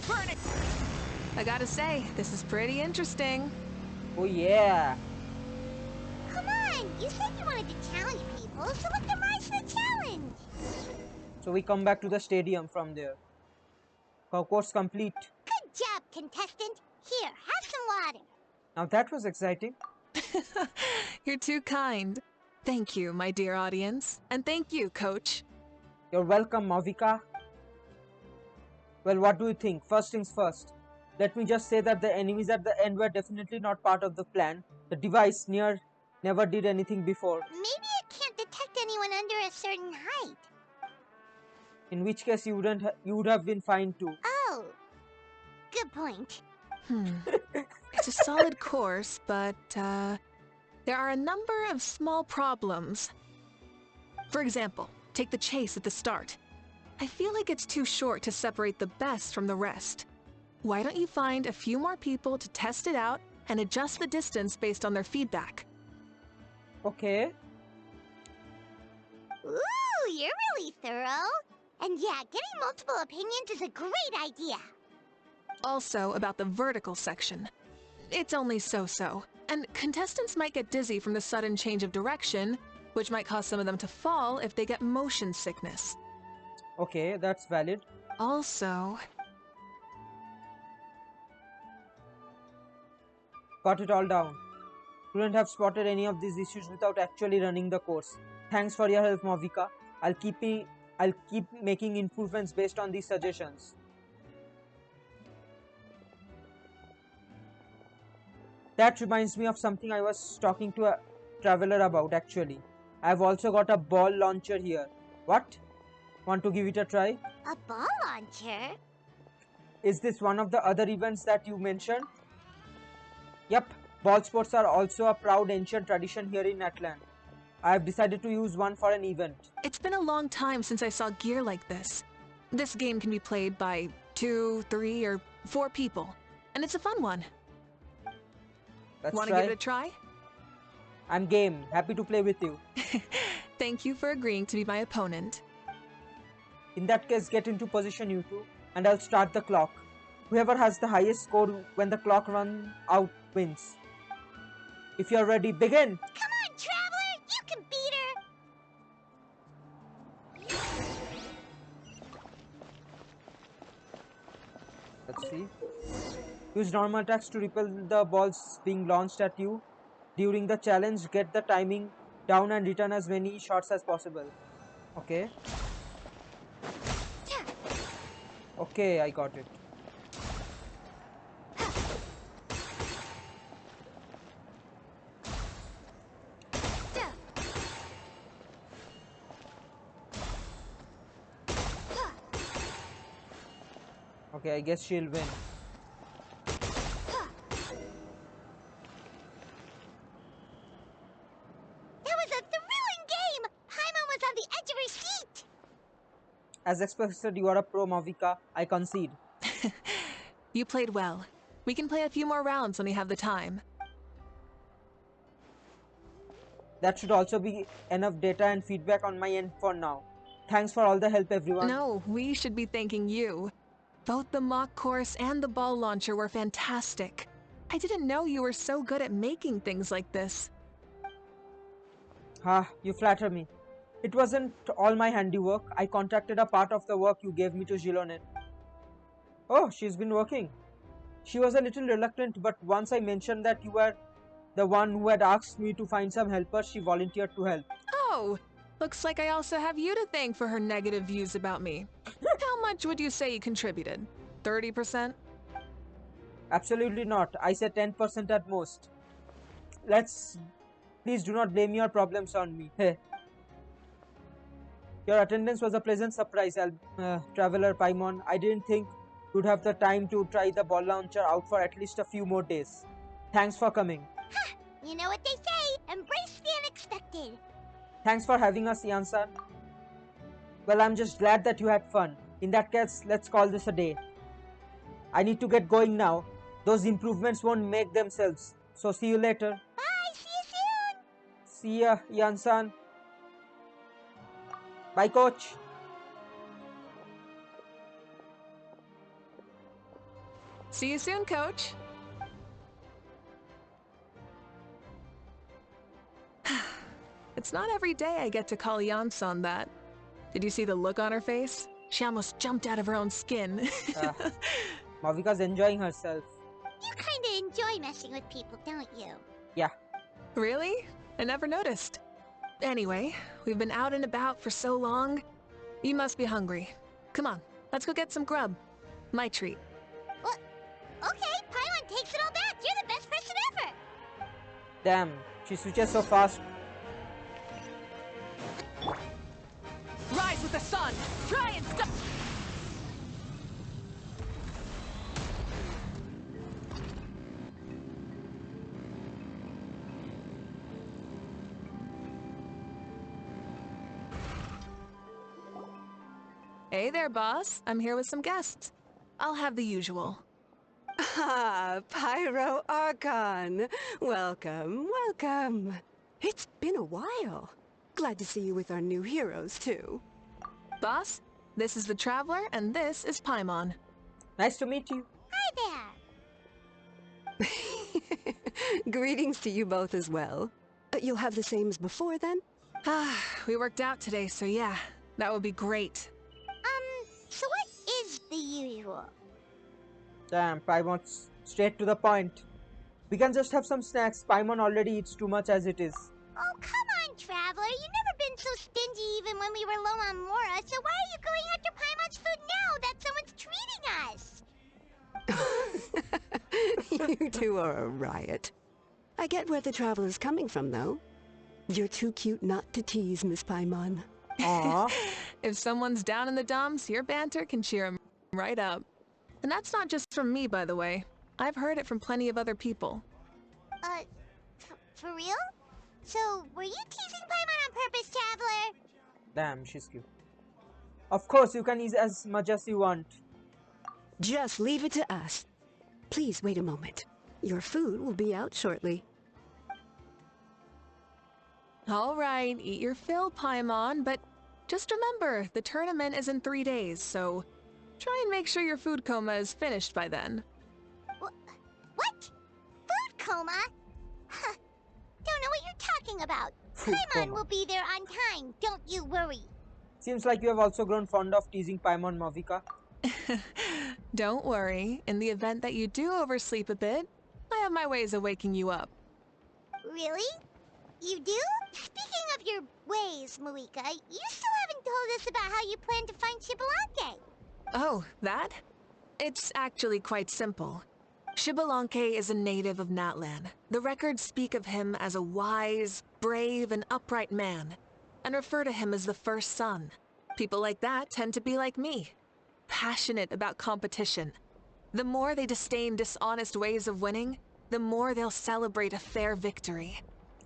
Burn it! I gotta say, this is pretty interesting. Oh yeah! Come on! You said you wanted to challenge people, so let them rise to the challenge! So we come back to the stadium from there. Course complete. Good job, contestant! Here, have some water! Now that was exciting. You're too kind. Thank you, my dear audience. And thank you, Coach. You're welcome, Mavika. Well, what do you think? First things first. Let me just say that the enemies at the end were definitely not part of the plan. The device never did anything before. Maybe it can't detect anyone under a certain height. In which case you would have been fine too. Oh, good point. It's a solid course, but there are a number of small problems. For example, take the chase at the start. I feel like it's too short to separate the best from the rest. Why don't you find a few more people to test it out and adjust the distance based on their feedback? Okay. Ooh, you're really thorough. And yeah, getting multiple opinions is a great idea. Also, about the vertical section. It's only so-so, and contestants might get dizzy from the sudden change of direction, which might cause some of them to fall if they get motion sickness. Okay, that's valid. Also... Got it all down. Couldn't have spotted any of these issues without actually running the course. Thanks for your help, Mavika. I'll keep making improvements based on these suggestions. That reminds me of something I was talking to a traveler about actually. I've also got a ball launcher here. What? Want to give it a try? A ball launcher? Is this one of the other events that you mentioned? Yep, ball sports are also a proud ancient tradition here in Atlant. I have decided to use one for an event. It's been a long time since I saw gear like this. This game can be played by 2, 3, or 4 people, and it's a fun one. Let's Want to give it a try? I'm game. Happy to play with you. Thank you for agreeing to be my opponent. In that case, get into position you two, and I'll start the clock. Whoever has the highest score when the clock runs out wins. If you're ready, begin! Come on, Traveler! You can beat her! Let's see. Use normal attacks to repel the balls being launched at you. During the challenge, get the timing down and return as many shots as possible. Okay. Okay, I got it. Okay, I guess she'll win. That was a thrilling game! Paimon was on the edge of her seat! As expected, you are a pro, Mavika. I concede. You played well. We can play a few more rounds when we have the time. That should also be enough data and feedback on my end for now. Thanks for all the help, everyone. No, we should be thanking you. Both the mock course and the ball launcher were fantastic. I didn't know you were so good at making things like this. You flatter me. It wasn't all my handiwork. I contracted a part of the work you gave me to Gilonet. Oh, she's been working. She was a little reluctant, but once I mentioned that you were the one who had asked me to find some helpers, she volunteered to help. Oh, Looks like I also have you to thank for her negative views about me. How much would you say you contributed? 30%? Absolutely not. I said 10% at most. Please do not blame your problems on me. Hey. Your attendance was a pleasant surprise, Traveler Paimon. I didn't think you'd have the time to try the ball launcher out for at least a few more days. Thanks for coming. You know what they say, embrace the unexpected. Thanks for having us, Yansan. Well, I'm just glad that you had fun. In that case, let's call this a day. I need to get going now. Those improvements won't make themselves. So see you later. Bye, see you soon. See ya, Yansan. Bye, coach. See you soon, coach. It's not every day I get to call Yansan that. Did you see the look on her face? She almost jumped out of her own skin. Mavuika's enjoying herself. You kinda enjoy messing with people, don't you? Yeah. Really? I never noticed. Anyway, we've been out and about for so long. You must be hungry. Come on, let's go get some grub. My treat. What? Okay, Paimon takes it all back. You're the best person ever. Damn, she switches so fast. Rise with the sun! Try and stop! Hey there, boss. I'm here with some guests. I'll have the usual. Ah, Pyro Archon. Welcome, welcome. It's been a while. Glad to see you with our new heroes, too. Boss, this is the Traveler, and this is Paimon. Nice to meet you. Hi there. Greetings to you both as well. You'll have the same as before, then? Ah, we worked out today, so yeah, that would be great. So what is the usual? Damn, Paimon's straight to the point. We can just have some snacks. Paimon already eats too much as it is. Oh, come on, Traveler. You've never been so stingy even when we were low on Mora, so why are you going after Paimon's food now that someone's treating us? You two are a riot. I get where the Traveler's coming from, though. You're too cute not to tease, Miss Paimon. Aww. If someone's down in the dumps, your banter can cheer them right up. And that's not just from me, by the way. I've heard it from plenty of other people. For real? So, were you teasing Paimon on purpose, Traveler? Damn, she's cute. Of course, you can eat as much as you want. Just leave it to us. Please wait a moment. Your food will be out shortly. All right, eat your fill, Paimon, but just remember, the tournament is in 3 days, so try and make sure your food coma is finished by then. What? Food coma? Huh. Don't know what you're talking about. Paimon will be there on time, don't you worry. Seems like you have also grown fond of teasing Paimon, Mavuika. Don't worry, in the event that you do oversleep a bit, I have my ways of waking you up. Really? You do? Speaking of your ways, Mavuika, you still haven't told us about how you plan to find Xbalanque. Oh, that? It's actually quite simple. Xbalanque is a native of Natlan. The records speak of him as a wise, brave, and upright man, and refer to him as the first son. People like that tend to be like me, passionate about competition. The more they disdain dishonest ways of winning, the more they'll celebrate a fair victory.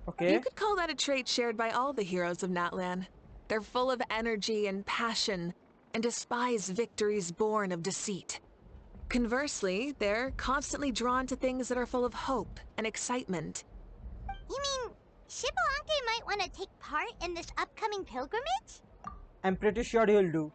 Okay. You could call that a trait shared by all the heroes of Natlan. They're full of energy and passion, and despise victories born of deceit. Conversely, they're constantly drawn to things that are full of hope and excitement. You mean Xbalanque might want to take part in this upcoming pilgrimage? I'm pretty sure he'll do.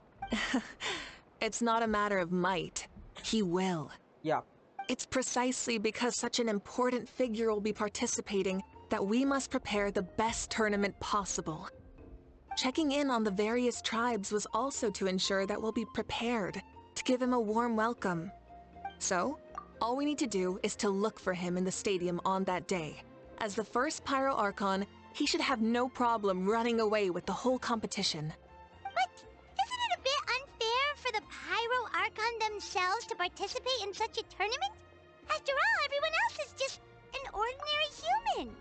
It's not a matter of might. He will. Yeah. It's precisely because such an important figure will be participating that we must prepare the best tournament possible. Checking in on the various tribes was also to ensure that we'll be prepared to give him a warm welcome. So, all we need to do is to look for him in the stadium on that day. As the first Pyro Archon, He should have no problem running away with the whole competition. But isn't it a bit unfair for the Pyro Archon themselves to participate in such a tournament? After all, everyone else is just an ordinary human.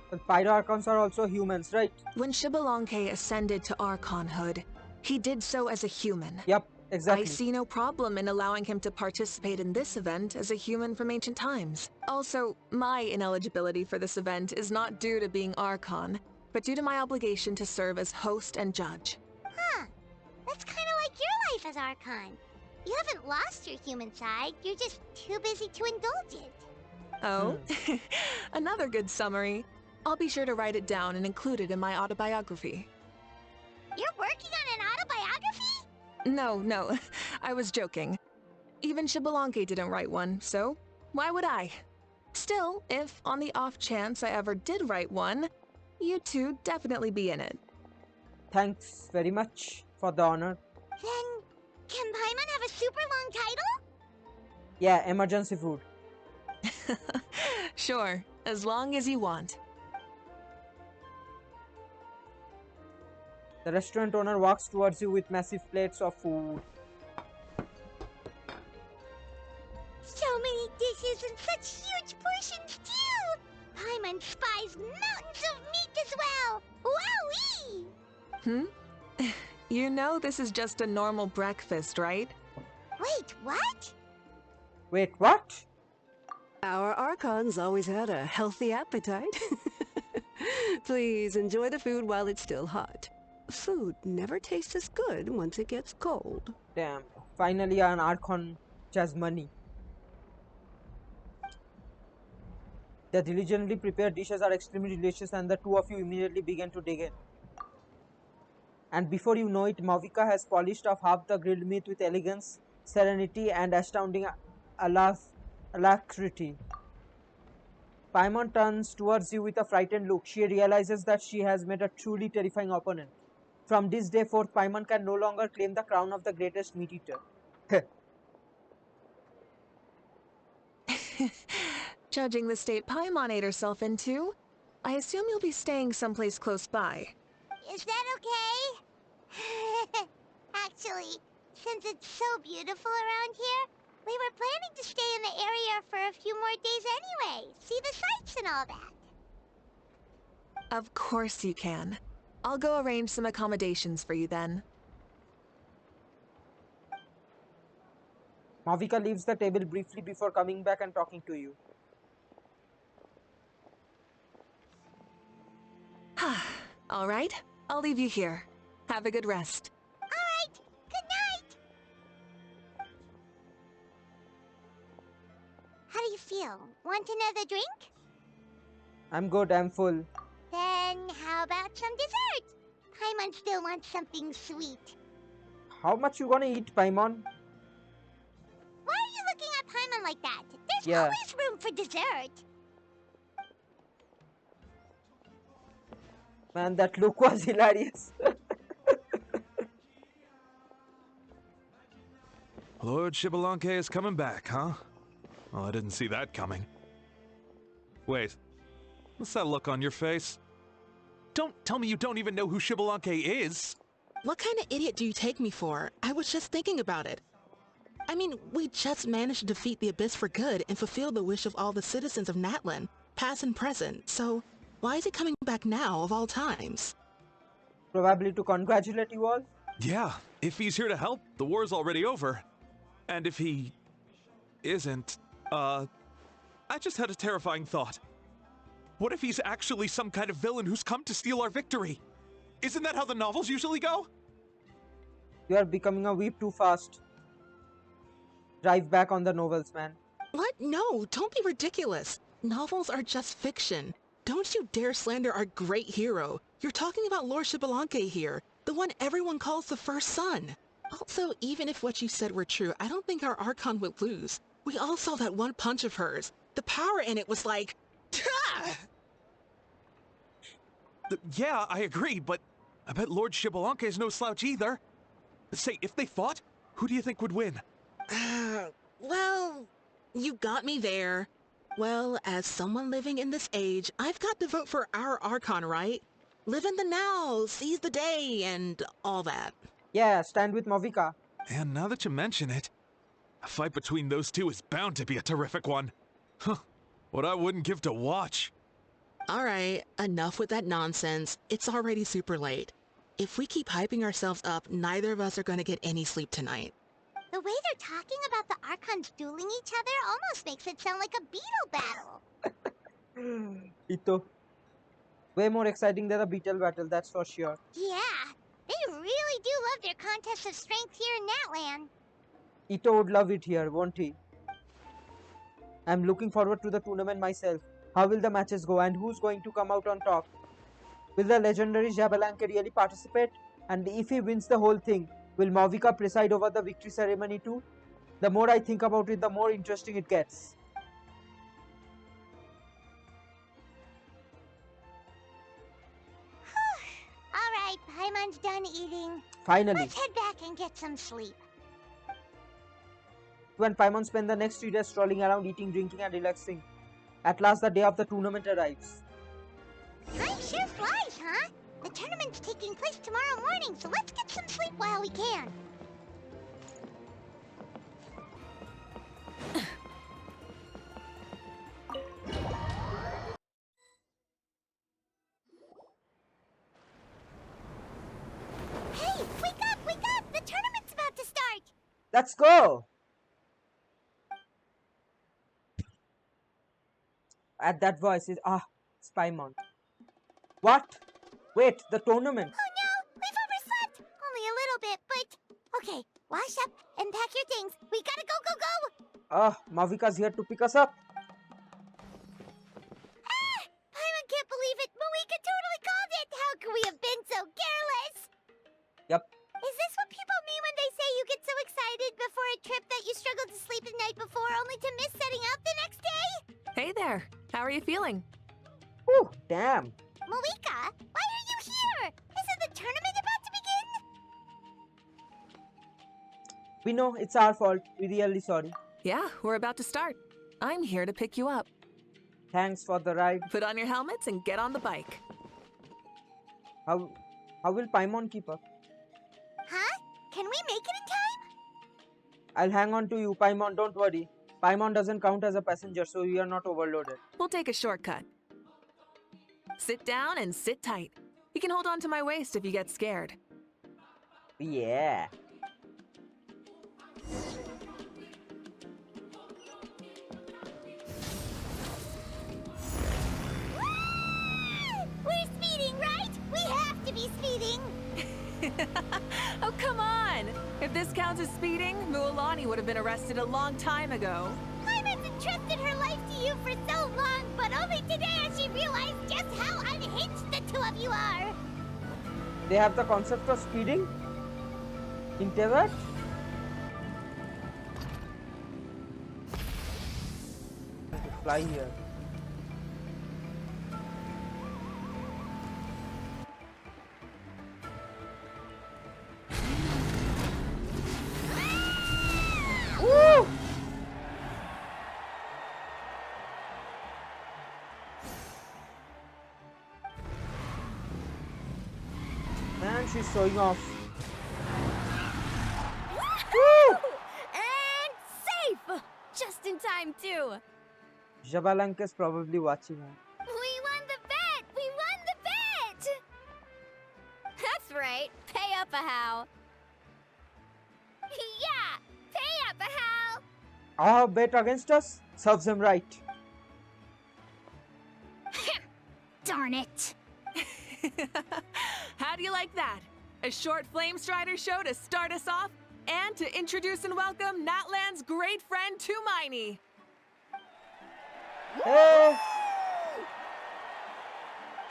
But Pyro Archons are also humans, right? When Xbalanque ascended to Archonhood, he did so as a human. Yep, exactly. I see no problem in allowing him to participate in this event as a human from ancient times. Also, my ineligibility for this event is not due to being Archon, but due to my obligation to serve as host and judge. Huh. That's kind of like your life as Archon. You haven't lost your human side, you're just too busy to indulge it. Oh, another good summary. I'll be sure to write it down and include it in my autobiography. You're working on an autobiography? No, I was joking. Even Xbalanque didn't write one, so why would I? Still, if on the off chance I ever did write one, you two definitely be in it. Thanks very much for the honor. Then, can Paimon have a super long title? Yeah, emergency food. Sure, as long as you want. The restaurant owner walks towards you with massive plates of food. So many dishes and such huge portions too! Paimon spies mountains of meat as well! Wowee! You know this is just a normal breakfast, right? Wait, what? Wait, what? Our Archons always had a healthy appetite. Please enjoy the food while it's still hot. Food never tastes as good once it gets cold. Damn, finally an Archon has money. The diligently prepared dishes are extremely delicious and the two of you immediately begin to dig in. And before you know it, Mavuika has polished off half the grilled meat with elegance, serenity and astounding alacrity. Paimon turns towards you with a frightened look. She realizes that she has met a truly terrifying opponent. From this day forth, Paimon can no longer claim the crown of the greatest meat eater. Judging the state Paimon ate herself into, I assume you'll be staying someplace close by. Is that okay? Actually, since it's so beautiful around here, we were planning to stay in the area for a few more days anyway. See the sights and all that. Of course you can. I'll go arrange some accommodations for you then. Mavuika leaves the table briefly before coming back and talking to you. All right, I'll leave you here. Have a good rest. All right, good night. How do you feel? Want another drink? I'm good, I'm full. Then how about some dessert? Paimon still wants something sweet. How much you gonna eat, Paimon? Why are you looking at Paimon like that? There's Yeah. always room for dessert. Man, that look was hilarious. Lord Xbalanque is coming back, huh? Well, I didn't see that coming. Wait, what's that look on your face? Don't tell me you don't even know who Xbalanque is! What kind of idiot do you take me for? I was just thinking about it. I mean, we just managed to defeat the Abyss for good and fulfill the wish of all the citizens of Natlan, past and present, so why is he coming back now, of all times? Probably to congratulate you all. Yeah, if he's here to help, the war's already over. And if he isn't, I just had a terrifying thought. What if he's actually some kind of villain who's come to steal our victory? Isn't that how the novels usually go? You are becoming a weep too fast. Drive back on the novels, man. What? No, don't be ridiculous. Novels are just fiction. Don't you dare slander our great hero. You're talking about Lord Xbalanque here, the one everyone calls the first son. Also, even if what you said were true, I don't think our Archon would lose. We all saw that one punch of hers. The power in it was like... Yeah, I agree, but I bet Lord Xbalanque is no slouch either. Say, if they fought, who do you think would win? Well, you got me there. Well, as someone living in this age, I've got to vote for our Archon, right? Live in the now, seize the day, and all that. Yeah, stand with Mavuika. And now that you mention it, a fight between those two is bound to be a terrific one. Huh, what I wouldn't give to watch. Alright, enough with that nonsense. It's already super late. If we keep hyping ourselves up, neither of us are going to get any sleep tonight. The way they're talking about the Archons dueling each other almost makes it sound like a beetle battle. Ito. Way more exciting than a beetle battle, that's for sure. Yeah, they really do love their contests of strength here in Natlan. Ito would love it here, won't he? I'm looking forward to the tournament myself. How will the matches go and who's going to come out on top? Will the legendary Xbalanque really participate? And if he wins the whole thing, will Mavuika preside over the victory ceremony too? The more I think about it, the more interesting it gets. Alright, Paimon's done eating. Finally. Let's head back and get some sleep. When Paimon spends the next 3 days strolling around eating, drinking and relaxing. At last the day of the tournament arrives. Time sure flies, huh? The tournament's taking place tomorrow morning, so let's get some sleep while we can. Hey, wake up, wake up! The tournament's about to start! Let's go! At that voice is it's Paimon. What? Wait, the tournament. Oh no, we've overslept! Only a little bit, but... Okay, wash up and pack your things. We gotta go, go, go! Mavuika's here to pick us up. Paimon can't believe it! Mavuika totally called it! How could we have been so careless? Yep. Is this what people mean when they say you get so excited before a trip that you struggle to sleep the night before only to miss setting out the next day? Hey there. How are you feeling? Whew, damn. Mavuika, why are you here? Isn't the tournament about to begin? We know it's our fault. We're really sorry. Yeah, we're about to start. I'm here to pick you up. Thanks for the ride. Put on your helmets and get on the bike. How will Paimon keep up? Huh? Can we make it in time? I'll hang on to you, Paimon, don't worry. Paimon doesn't count as a passenger, so we are not overloaded. We'll take a shortcut. Sit down and sit tight. You can hold on to my waist if you get scared. Yeah. We're speeding, right? We have to be speeding! Oh, come on! If this counts as speeding, Mualani would have been arrested a long time ago. Paimon's entrusted her life to you for so long, but only today has she realized just how unhinged the two of you are! They have the concept of speeding? In Teyvat? To fly here. Woo! Man, she's showing off. Woo! And safe! Just in time, too. Xbalanque is probably watching her. We won the bet! We won the bet! That's right. Pay up a how. Yeah! Pay up a how! Our bet against us serves him right. Darn it! How do you like that? A short Flame Strider show to start us off, and to introduce and welcome Natlan's great friend Tumaini. Hey!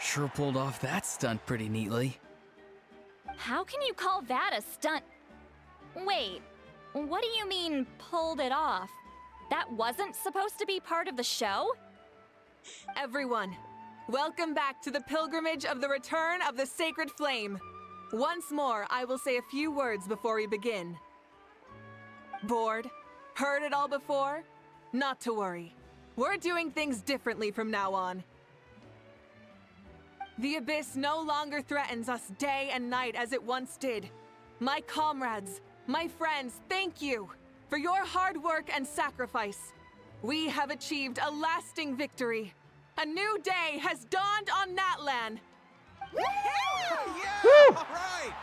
Sure pulled off that stunt pretty neatly. How can you call that a stunt? Wait, what do you mean, pulled it off? That wasn't supposed to be part of the show? Everyone, welcome back to the pilgrimage of the return of the Sacred Flame. Once more, I will say a few words before we begin. Bored? Heard it all before? Not to worry. We're doing things differently from now on. The abyss no longer threatens us day and night as it once did. My comrades, my friends, thank you for your hard work and sacrifice. We have achieved a lasting victory. A new day has dawned on Natlan. Yeah! All right!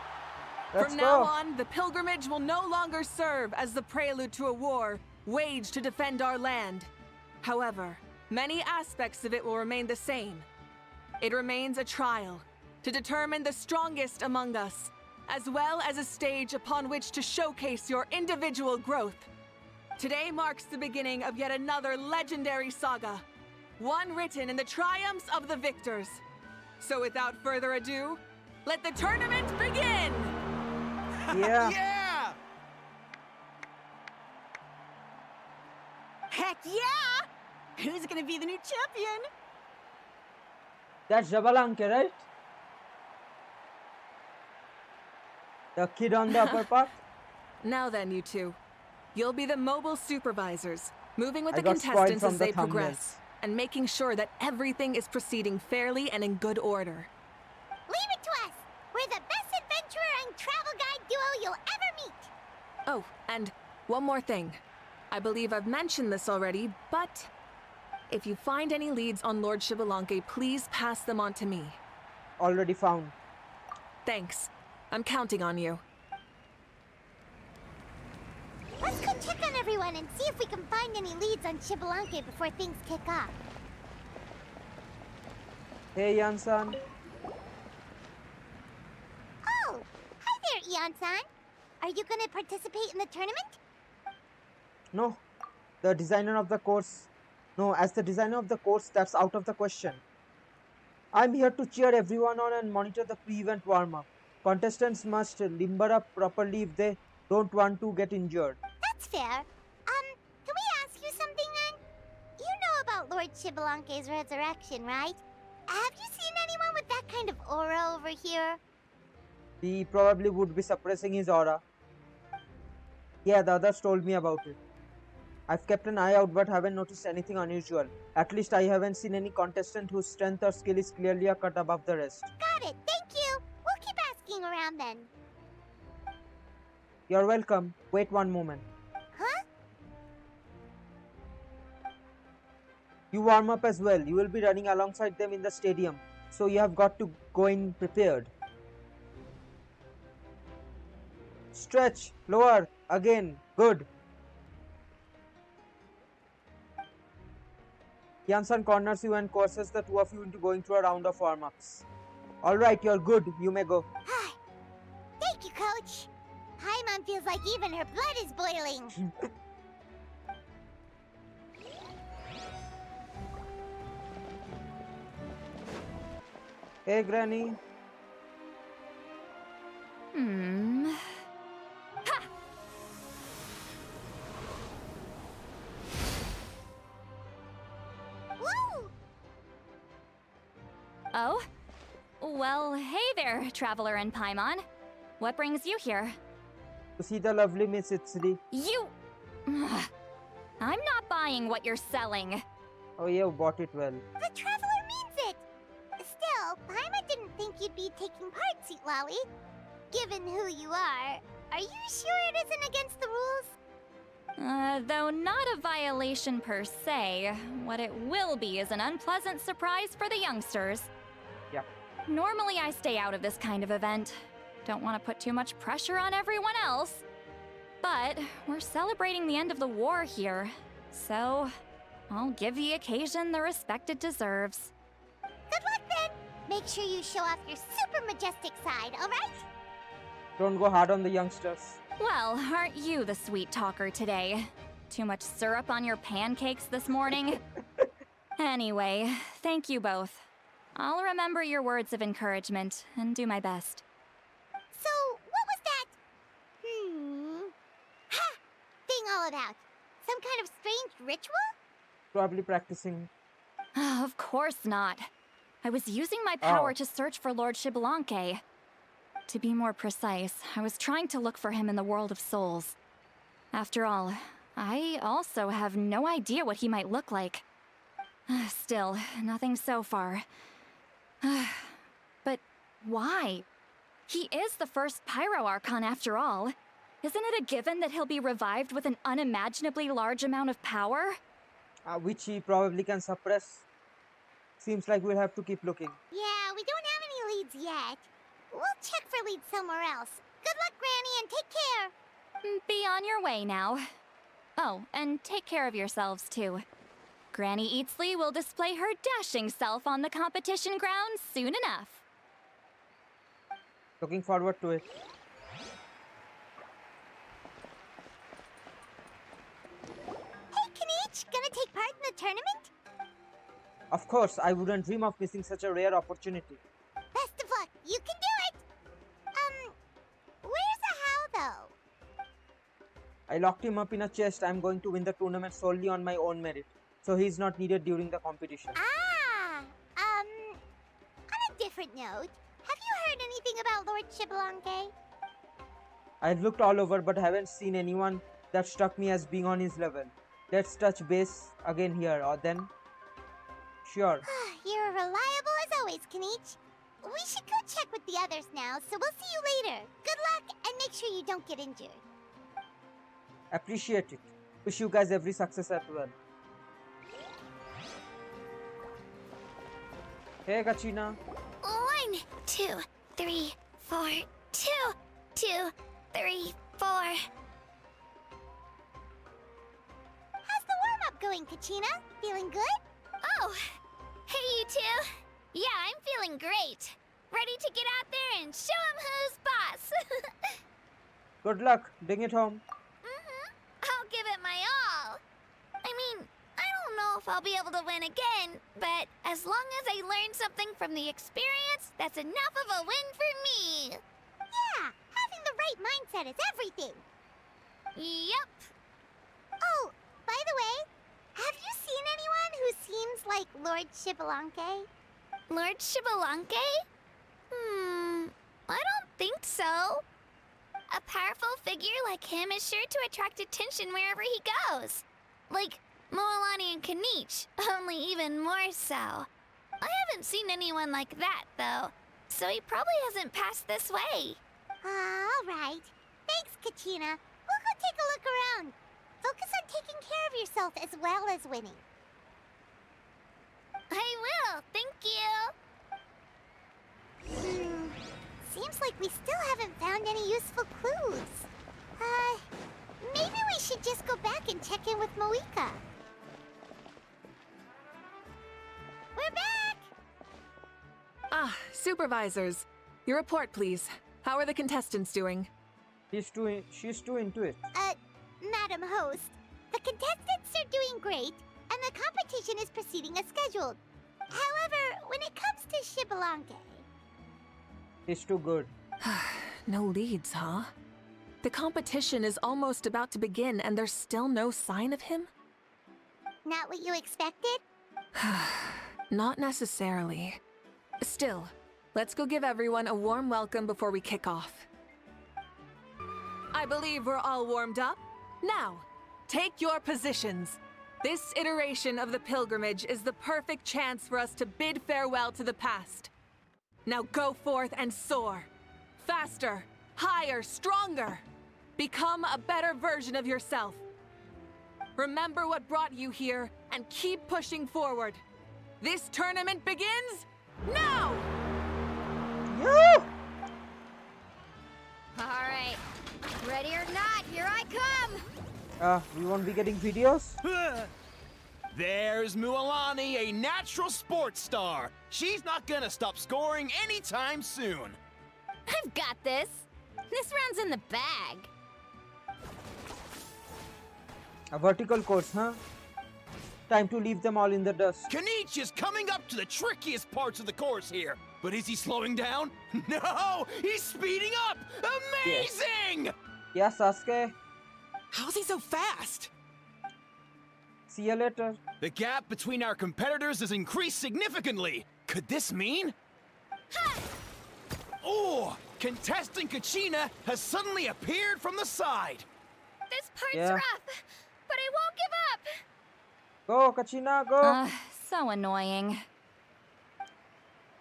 From now on, the pilgrimage will no longer serve as the prelude to a war waged to defend our land. However, many aspects of it will remain the same. It remains a trial to determine the strongest among us, as well as a stage upon which to showcase your individual growth. Today marks the beginning of yet another legendary saga, one written in the triumphs of the victors. So without further ado, let the tournament begin! Yeah. Yeah! Heck yeah! Who's gonna be the new champion? That's Xbalanque, right? The kid on the upper part? Now then, you two. You'll be the mobile supervisors, moving with I the got spoiled contestants from as the they thumbnails. progress, and making sure that everything is proceeding fairly and in good order. Leave it to us! We're the best adventurer and travel guide duo you'll ever meet! Oh, and one more thing. I believe I've mentioned this already, but if you find any leads on Lord Xbalanque, please pass them on to me. Already found. Thanks. I'm counting on you. Let's go check on everyone and see if we can find any leads on Xbalanque before things kick off. Hey, Yan-san. Oh! Hi there, Ian-san! Are you gonna participate in the tournament? No. The designer of the course. No, as the designer of the course, that's out of the question. I'm here to cheer everyone on and monitor the pre-event warm-up. Contestants must limber up properly if they don't want to get injured. That's fair. Can we ask you something then? You know about Lord Xbalanque's resurrection, right? Have you seen anyone with that kind of aura over here? He probably would be suppressing his aura. Yeah, the others told me about it. I've kept an eye out but haven't noticed anything unusual. At least I haven't seen any contestant whose strength or skill is clearly a cut above the rest. Got it, thank you! We'll keep asking around then. You're welcome. Wait one moment. Huh? You warm up as well. You will be running alongside them in the stadium. So you have got to go in prepared. Stretch. Lower. Again. Good. Janssen corners you and courses the two of you into going through a round of warm-ups. Alright, you're good. You may go. Thank you, Coach. Paimon feels like even her blood is boiling. Hey, Granny. Woo! Oh? Well, hey there, Traveler and Paimon. What brings you here? To see the lovely Miss Itsuri. You... I'm not buying what you're selling. Oh, you bought it well. The Traveler means it! Still, Paimon didn't think you'd be taking part, Sweet Lolly. Given who you are you sure it isn't against the rules? Though not a violation per se, what it will be is an unpleasant surprise for the youngsters. Yep. Normally I stay out of this kind of event. Don't want to put too much pressure on everyone else. But we're celebrating the end of the war here, so I'll give the occasion the respect it deserves. Good luck then! Make sure you show off your super majestic side, alright? Don't go hard on the youngsters. Well, aren't you the sweet talker today? Too much syrup on your pancakes this morning? Anyway, thank you both. I'll remember your words of encouragement and do my best. So, what was that? Thing all about? Some kind of strange ritual? Probably practicing. Of course not. I was using my power to search for Lord Xbalanque. To be more precise, I was trying to look for him in the world of souls. After all, I also have no idea what he might look like. Still, nothing so far. Why? He is the first Pyro Archon after all. Isn't it a given that he'll be revived with an unimaginably large amount of power? Which he probably can suppress. Seems like we'll have to keep looking. Yeah, we don't have any leads yet. We'll check for leads somewhere else. Good luck, Granny, and take care. Be on your way now. Oh, and take care of yourselves too. Granny Eatsley will display her dashing self on the competition grounds soon enough. Looking forward to it. Hey, Kanich, gonna take part in the tournament? Of course, I wouldn't dream of missing such a rare opportunity. Best of luck. You can do it. Where's the how, though? I locked him up in a chest. I'm going to win the tournament solely on my own merit. So he's not needed during the competition. On a different note, have you heard anything about Lord Xbalanque? I've looked all over but haven't seen anyone that struck me as being on his level. Let's touch base again here, or then... Sure. You're reliable as always, Kanich. We should go check with the others now, so we'll see you later. Good luck, and make sure you don't get injured. Appreciate it. Wish you guys every success as well. Hey, Kachina. 1, 2, 3, 4, 2, 2, 3, 4. How's the warm-up going, Kachina? Feeling good? Oh, hey you two. Yeah, I'm feeling great. Ready to get out there and show 'em who's boss. Good luck. Bring it home. I'll give it my all. I mean, I don't know if I'll be able to win again, but as long as I learn something from the experience, that's enough of a win for me. Yeah, having the right mindset is everything. Yep. Oh, by the way, have you seen anyone who seems like Lord Xbalanque? Lord Xbalanque? I don't think so. A powerful figure like him is sure to attract attention wherever he goes. Like Moalani and Kanich, only even more so. I haven't seen anyone like that, though, so he probably hasn't passed this way. All right. Thanks, Kachina. We'll go take a look around. Focus on taking care of yourself as well as winning. I will, thank you. Seems like we still haven't found any useful clues. Maybe we should just go back and check in with Mavuika. We're back! Supervisors. Your report, please. How are the contestants doing? She's too into it. Madam Host, the contestants are doing great, and the competition is proceeding as scheduled. However, when it comes to Xbalanque... He's too good. No leads, huh? The competition is almost about to begin and there's still no sign of him? Not what you expected? Not necessarily. Still, let's go give everyone a warm welcome before we kick off. I believe we're all warmed up. Now, take your positions. This iteration of the pilgrimage is the perfect chance for us to bid farewell to the past. Now go forth and soar. Faster, higher, stronger. Become a better version of yourself. Remember what brought you here and keep pushing forward. This tournament begins now! Yeah! All right, ready or not, here I come. We won't be getting videos? There's Mualani, a natural sports star. She's not gonna stop scoring anytime soon. I've got this. This round's in the bag. A vertical course, huh? Time to leave them all in the dust. Kanich is coming up to the trickiest parts of the course here. But is he slowing down? No! He's speeding up! Amazing! Yeah, Sasuke. How's he so fast? See you later. The gap between our competitors has increased significantly. Could this mean? Oh! Contestant Kachina has suddenly appeared from the side. This part's rough, but I won't give up. Go, Kachina, go. So annoying.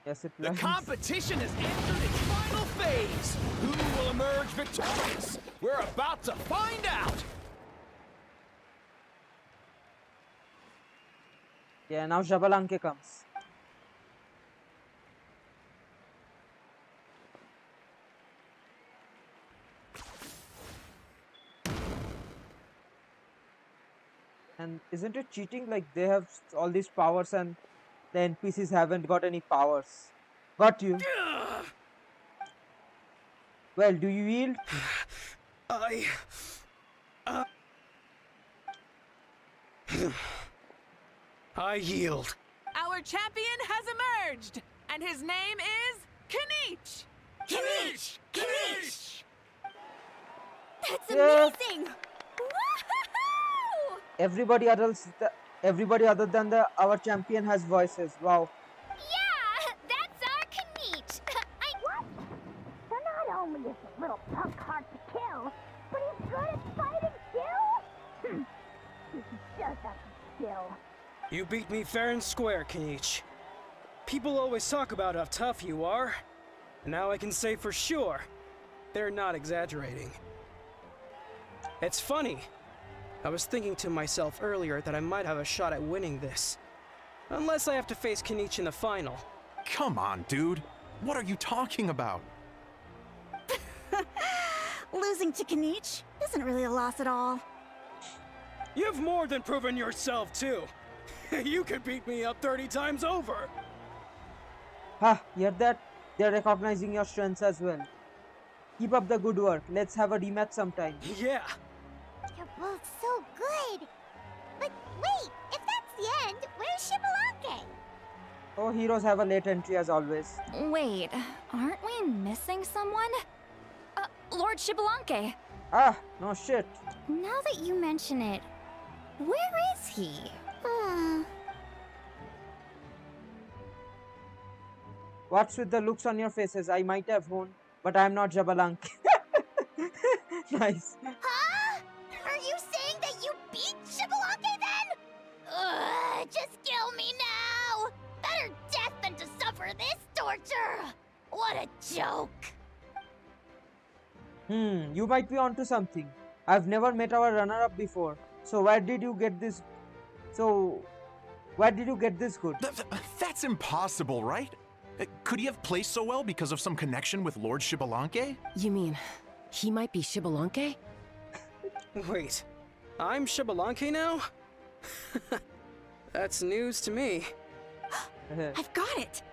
Yes, it The rhymes. competition has entered its final phase. Who will emerge victorious? We're about to find out. Yeah, now Xbalanque comes. And isn't it cheating? Like they have all these powers and the NPCs haven't got any powers. Got you. Well, do you yield? I yield. Our champion has emerged, and his name is Kanich! Kanich! Kanich! That's Yeah. amazing! Everybody other than our champion has voices. Wow. Yeah, that's our Kanich! What? So not only is the little punk hard to kill, but he's good at fighting too? He's just a skill. You beat me fair and square, Kanich. People always talk about how tough you are. And now I can say for sure, they're not exaggerating. It's funny. I was thinking to myself earlier that I might have a shot at winning this. Unless I have to face Kanich in the final. Come on, dude. What are you talking about? Losing to Kanich isn't really a loss at all. You've more than proven yourself, too. You could beat me up 30 times over. Ha, hear that? They're recognizing your strengths as well. Keep up the good work. Let's have a rematch sometime. Yeah. You're both so good. But wait, if that's the end, where's Xbalanque? Oh, heroes have a late entry as always. Wait, aren't we missing someone? Lord Xbalanque. Ah, no shit. Now that you mention it, where is he? What's with the looks on your faces? I might have known, but I'm not Xbalanque. Nice. Huh? Are you saying that you beat Xbalanque then? Just kill me now! Better death than to suffer this torture! What a joke! You might be onto something. I've never met our runner-up before. So where did you get this good? That's impossible, right? Could he have placed so well because of some connection with Lord Xbalanque? You mean, he might be Xbalanque? Wait, I'm Xbalanque now? That's news to me. I've got it!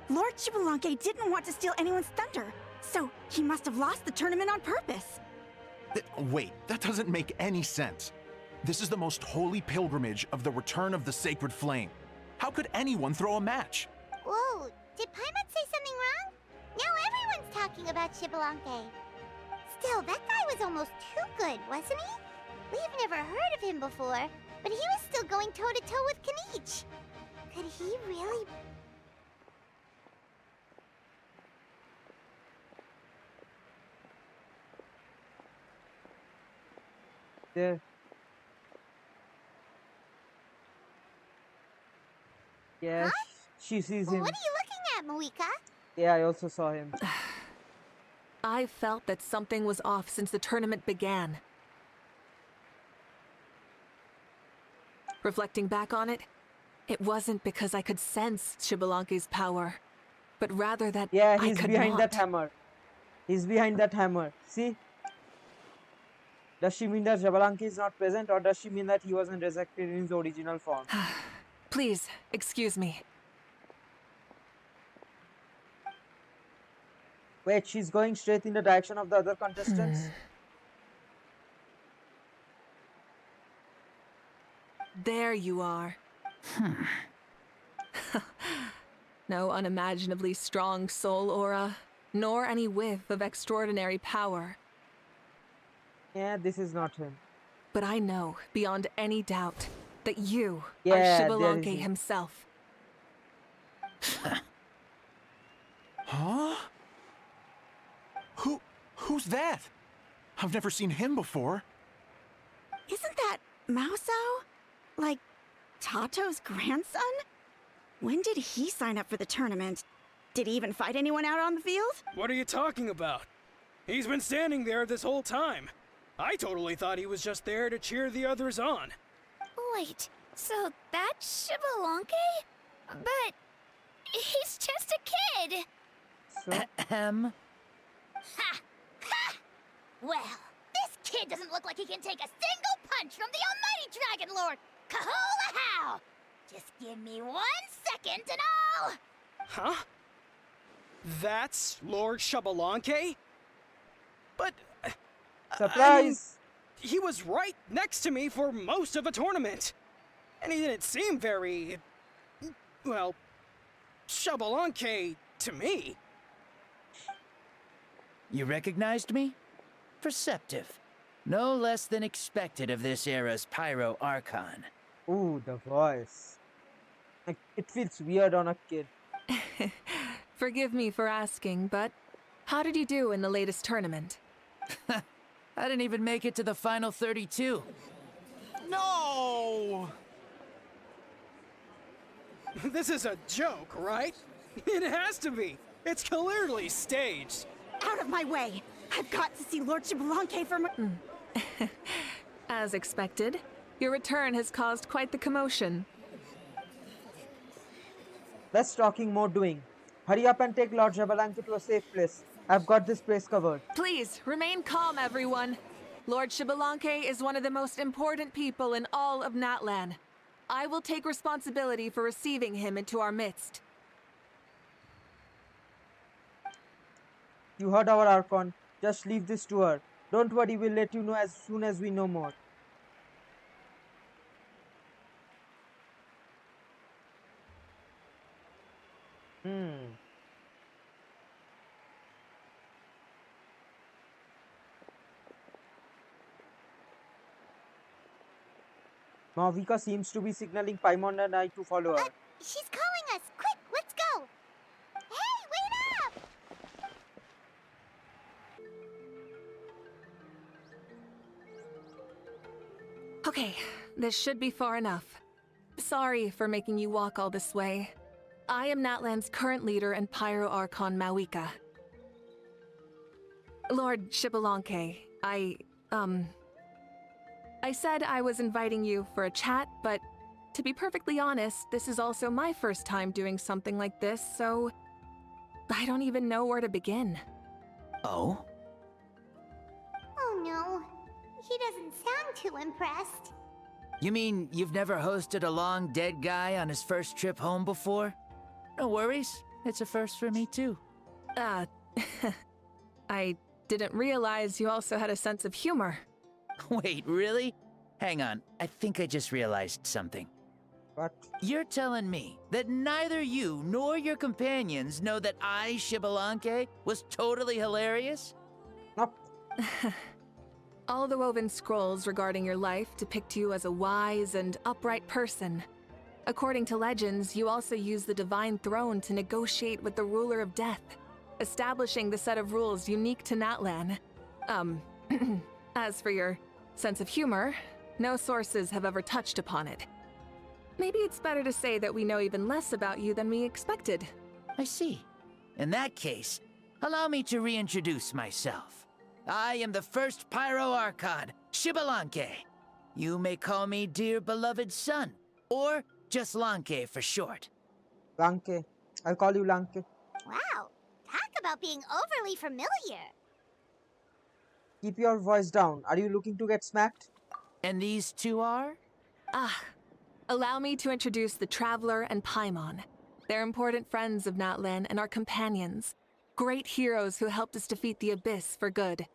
Lord Xbalanque didn't want to steal anyone's thunder, so he must have lost the tournament on purpose. Wait, that doesn't make any sense. This is the most holy pilgrimage of the return of the sacred flame. How could anyone throw a match? Whoa, did Paimon say something wrong? Now everyone's talking about Xbalanque. Still, that guy was almost too good, wasn't he? We've never heard of him before, but he was still going toe-to-toe with Kanich. Could he really... There. Yeah, she sees him. What are you looking at, Mavuika? Yeah, I also saw him. I felt that something was off since the tournament began. Reflecting back on it, it wasn't because I could sense Xbalanque's power, but rather that Yeah, I he's could behind not. that hammer. He's behind that hammer. See? Does she mean that Xbalanque is not present, or does she mean that he wasn't resurrected in his original form? Please, excuse me. Wait, she's going straight in the direction of the other contestants? There you are. No unimaginably strong soul aura, nor any whiff of extraordinary power. Yeah, this is not him. But I know, beyond any doubt, that you Yeah, are there Xbalanque is he. himself. Huh? Who's that? I've never seen him before. Isn't that Mauso? Like, Tato's grandson? When did he sign up for the tournament? Did he even fight anyone out on the field? What are you talking about? He's been standing there this whole time. I totally thought he was just there to cheer the others on. Wait, so that's Xbalanque? But he's just a kid. Ahem. Ha! Ha! Well, this kid doesn't look like he can take a single punch from the almighty Dragon Lord! Kahola how! Just give me 1 second and I'll... Huh? That's Lord Xbalanque? But... Surprise! He was right next to me for most of the tournament. And he didn't seem very... well... Xbalanque to me. You recognized me? Perceptive. No less than expected of this era's Pyro Archon. Ooh, the voice. Like, it feels weird on a kid. Forgive me for asking, but how did you do in the latest tournament? I didn't even make it to the final 32. No! This is a joke, right? It has to be. It's clearly staged. Out of my way! I've got to see Lord Xbalanque for my... As expected, your return has caused quite the commotion. Less talking, more doing. Hurry up and take Lord Xbalanque to a safe place. I've got this place covered. Please, remain calm, everyone. Lord Xbalanque is one of the most important people in all of Natlan. I will take responsibility for receiving him into our midst. You heard our Archon. Just leave this to her. Don't worry, we'll let you know as soon as we know more. Mavuika seems to be signaling Paimon and I to follow her. She's calling us. Quick, let's go. Hey, wait up! Okay, this should be far enough. Sorry for making you walk all this way. I am Natlan's current leader and Pyro Archon Mavuika. Lord Xbalanque, I said I was inviting you for a chat, but to be perfectly honest, this is also my first time doing something like this, so I don't even know where to begin. Oh? Oh no. He doesn't sound too impressed. You mean you've never hosted a long dead guy on his first trip home before? No worries. It's a first for me too. I didn't realize you also had a sense of humor. Wait, really? Hang on, I think I just realized something. What? You're telling me that neither you nor your companions know that I, Xbalanque, was totally hilarious? Nope. All the woven scrolls regarding your life depict you as a wise and upright person. According to legends, you also use the Divine Throne to negotiate with the Ruler of Death, establishing the set of rules unique to Natlan. As for your sense of humor, no sources have ever touched upon it. Maybe it's better to say that we know even less about you than we expected. I see. In that case, allow me to reintroduce myself. I am the first Pyro Archon, Xbalanque. You may call me dear beloved son, or just Lanque for short. Lanque. I'll call you Lanque. Wow, talk about being overly familiar. Keep your voice down. Are you looking to get smacked? And these two are? Allow me to introduce the Traveler and Paimon. They're important friends of Natlan and our companions. Great heroes who helped us defeat the Abyss for good.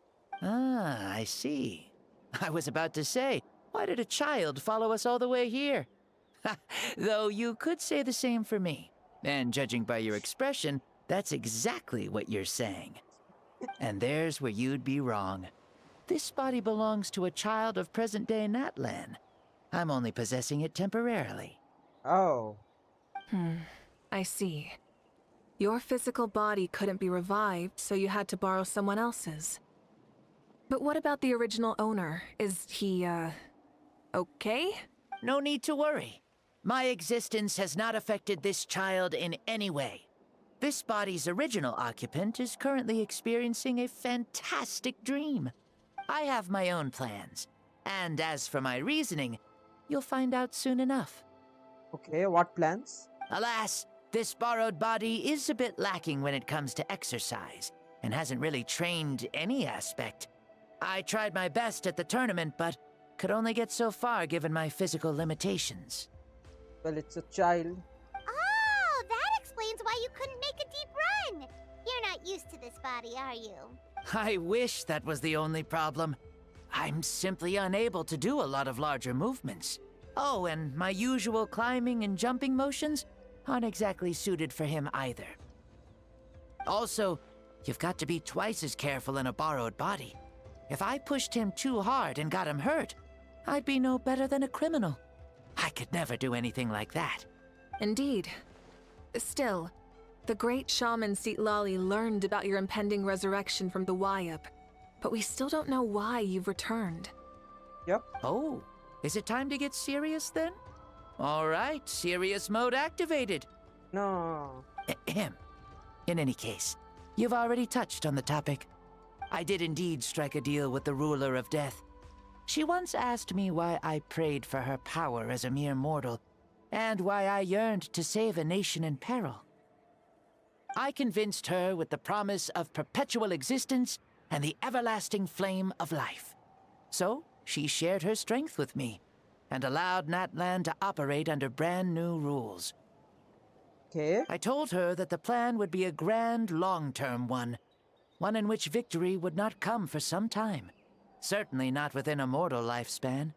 Ah, I see. I was about to say, why did a child follow us all the way here? Though you could say the same for me. And judging by your expression, that's exactly what you're saying. And there's where you'd be wrong. This body belongs to a child of present-day Natlan. I'm only possessing it temporarily. Oh. I see. Your physical body couldn't be revived, so you had to borrow someone else's. But what about the original owner? Is he, okay? No need to worry. My existence has not affected this child in any way. This body's original occupant is currently experiencing a fantastic dream. I have my own plans, and as for my reasoning, you'll find out soon enough. Okay, what plans? Alas, this borrowed body is a bit lacking when it comes to exercise, and hasn't really trained any aspect. I tried my best at the tournament, but could only get so far given my physical limitations. Well, it's a child. Oh, that explains why you couldn't make a deep run. You're not used to this body, are you? I wish that was the only problem. I'm simply unable to do a lot of larger movements. Oh, and my usual climbing and jumping motions aren't exactly suited for him either. Also, you've got to be twice as careful in a borrowed body. If I pushed him too hard and got him hurt, I'd be no better than a criminal. I could never do anything like that. Indeed. Still, the great shaman Seatlali learned about your impending resurrection from the Wayup, but we still don't know why you've returned. Yep. Oh, is it time to get serious then? All right, serious mode activated. No. Ahem. In any case, you've already touched on the topic. I did indeed strike a deal with the ruler of death. She once asked me why I prayed for her power as a mere mortal, and why I yearned to save a nation in peril. I convinced her with the promise of perpetual existence and the everlasting flame of life. So, she shared her strength with me, and allowed Natlan to operate under brand new rules. Okay. I told her that the plan would be a grand, long-term one in which victory would not come for some time. Certainly not within a mortal lifespan.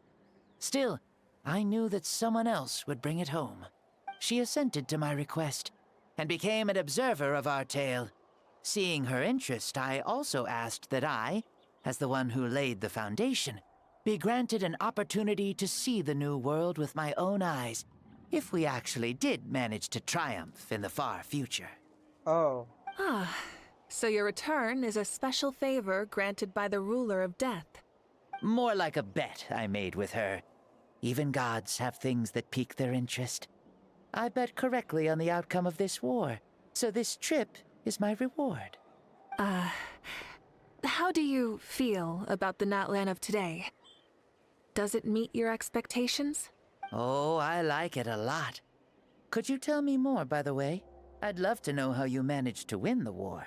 Still, I knew that someone else would bring it home. She assented to my request, and became an observer of our tale. Seeing her interest, I also asked that I, as the one who laid the foundation, be granted an opportunity to see the new world with my own eyes, if we actually did manage to triumph in the far future. Oh. Ah, so your return is a special favor granted by the ruler of death. More like a bet I made with her. Even gods have things that pique their interest. I bet correctly on the outcome of this war, so this trip is my reward. How do you feel about the Natlan of today? Does it meet your expectations? Oh, I like it a lot. Could you tell me more, by the way? I'd love to know how you managed to win the war.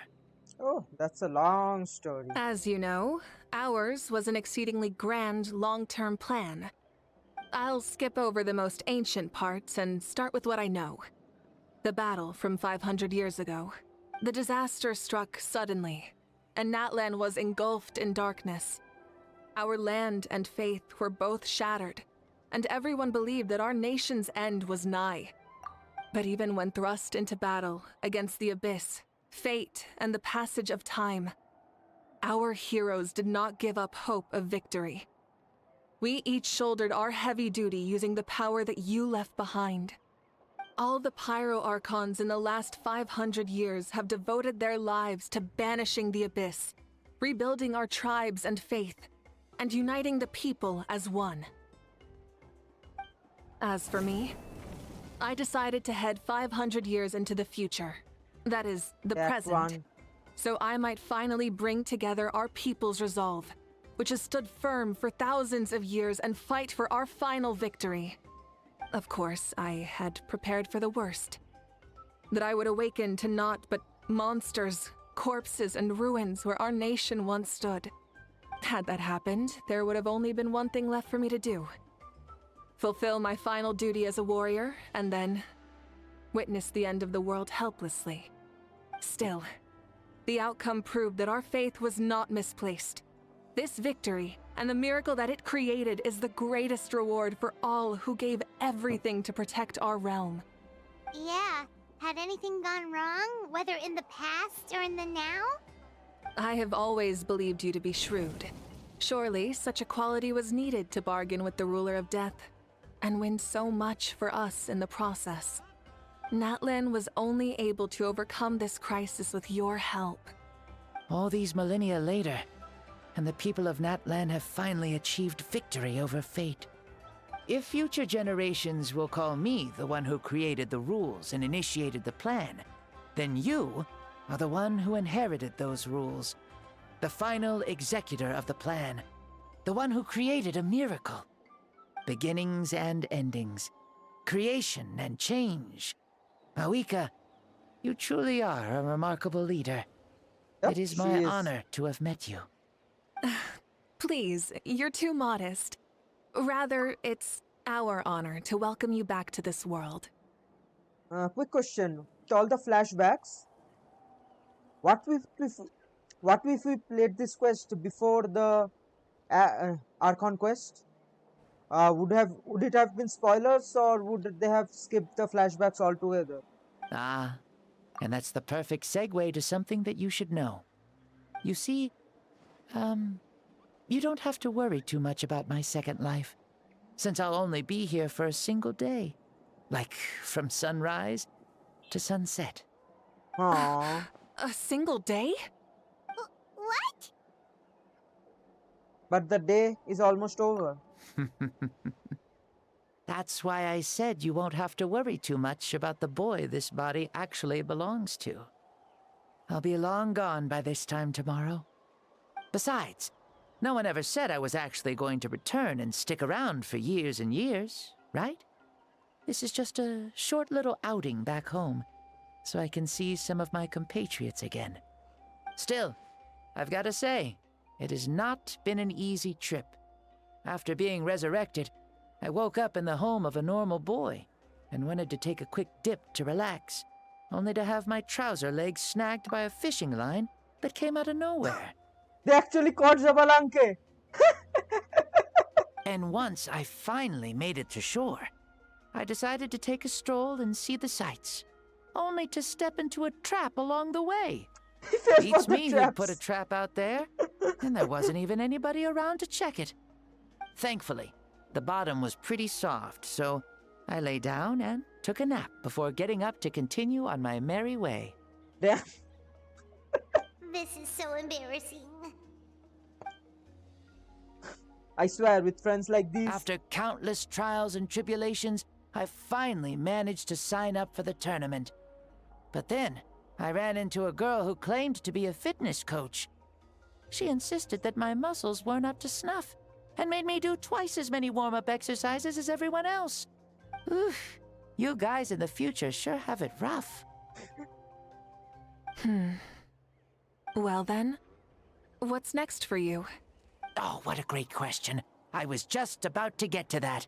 Oh, that's a long story. As you know, ours was an exceedingly grand, long-term plan. I'll skip over the most ancient parts and start with what I know. The battle from 500 years ago. The disaster struck suddenly, and Natlan was engulfed in darkness. Our land and faith were both shattered, and everyone believed that our nation's end was nigh. But even when thrust into battle against the abyss, fate, and the passage of time, our heroes did not give up hope of victory. We each shouldered our heavy duty using the power that you left behind. All the Pyro Archons in the last 500 years have devoted their lives to banishing the abyss, rebuilding our tribes and faith, and uniting the people as one. As for me, I decided to head 500 years into the future. That is, the present. So I might finally bring together our people's resolve, which has stood firm for thousands of years, and fight for our final victory. Of course, I had prepared for the worst. That I would awaken to naught but monsters, corpses, and ruins where our nation once stood. Had that happened, there would have only been one thing left for me to do. Fulfill my final duty as a warrior, and then witness the end of the world helplessly. Still, the outcome proved that our faith was not misplaced. This victory, and the miracle that it created, is the greatest reward for all who gave everything to protect our realm. Yeah, had anything gone wrong, whether in the past or in the now? I have always believed you to be shrewd. Surely, such a quality was needed to bargain with the ruler of death, and win so much for us in the process. Natlan was only able to overcome this crisis with your help. All these millennia later, and the people of Natlan have finally achieved victory over fate. If future generations will call me the one who created the rules and initiated the plan, then you are the one who inherited those rules. The final executor of the plan. The one who created a miracle. Beginnings and endings. Creation and change. Mavuika, you truly are a remarkable leader. Yep, it is she my is. honor to have met you. Please, you're too modest. Rather, it's our honor to welcome you back to this world. Quick question. With all the flashbacks, what if we played this quest before the Archon quest? Would it have been spoilers, or would they have skipped the flashbacks altogether? Ah, and that's the perfect segue to something that you should know. You see, you don't have to worry too much about my second life, since I'll only be here for a single day. Like, from sunrise to sunset. Aww. A single day? What? But the day is almost over. That's why I said you won't have to worry too much about the boy this body actually belongs to. I'll be long gone by this time tomorrow. Besides, no one ever said I was actually going to return and stick around for years and years, right? This is just a short little outing back home, so I can see some of my compatriots again. Still, I've got to say, it has not been an easy trip. After being resurrected, I woke up in the home of a normal boy and wanted to take a quick dip to relax, only to have my trouser legs snagged by a fishing line that came out of nowhere. They actually caught Xbalanque! And once I finally made it to shore, I decided to take a stroll and see the sights, only to step into a trap along the way. Beats me who put a trap out there, and there wasn't even anybody around to check it. Thankfully, the bottom was pretty soft, so I lay down and took a nap before getting up to continue on my merry way. Damn. This is so embarrassing. I swear, with friends like these... After countless trials and tribulations, I finally managed to sign up for the tournament. But then, I ran into a girl who claimed to be a fitness coach. She insisted that my muscles weren't up to snuff, and made me do twice as many warm-up exercises as everyone else. Oof, you guys in the future sure have it rough. Well then, what's next for you? Oh, what a great question. I was just about to get to that.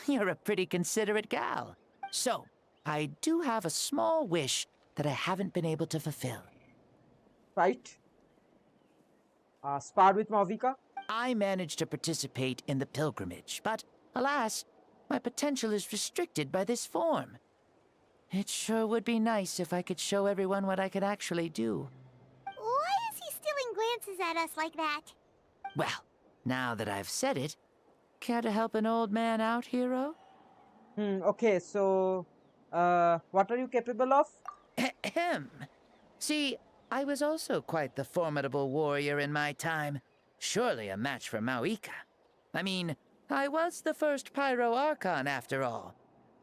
You're a pretty considerate gal. So, I do have a small wish that I haven't been able to fulfill. Right? Sparred with Mavuika? I managed to participate in the pilgrimage, but alas, my potential is restricted by this form. It sure would be nice if I could show everyone what I could actually do. Why is he stealing glances at us like that? Well, now that I've said it, care to help an old man out, hero? Okay, so... what are you capable of? Ahem. See, I was also quite the formidable warrior in my time. Surely a match for Mavuika. I mean, I was the first Pyro Archon after all.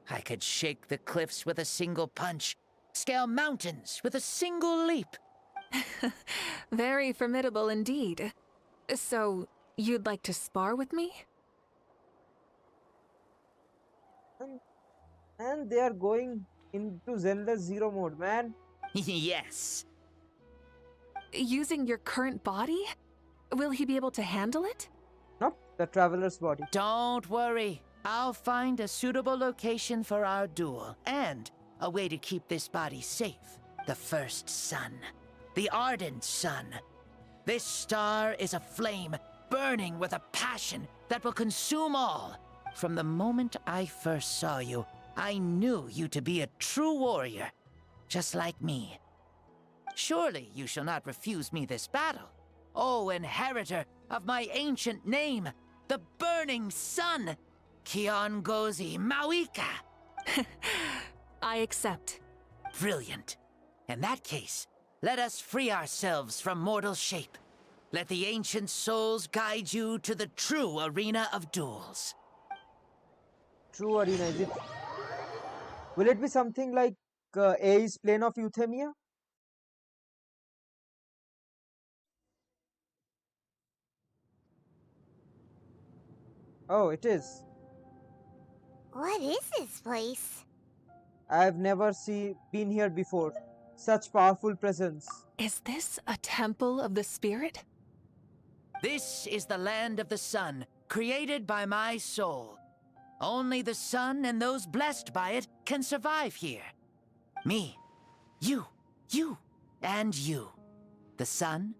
I could shake the cliffs with a single punch, scale mountains with a single leap. Very formidable indeed. So, you'd like to spar with me? And they are going into Zenless Zero mode, man. Yes. Using your current body? Will he be able to handle it? Nope, the Traveler's body. Don't worry. I'll find a suitable location for our duel, and a way to keep this body safe. The first sun. The ardent sun. This star is a flame, burning with a passion that will consume all. From the moment I first saw you, I knew you to be a true warrior, just like me. Surely you shall not refuse me this battle, O inheritor of my ancient name, the burning sun, Kiongozi Mavuika. I accept. Brilliant. In that case, let us free ourselves from mortal shape. Let the ancient souls guide you to the true arena of duels. True arena, is it? Will it be something like A's plane of euthymia? Oh, it is. What is this place? I've never been here before. Such powerful presence. Is this a temple of the spirit? This is the land of the sun, created by my soul. Only the sun and those blessed by it can survive here. Me, you, and you. The sun,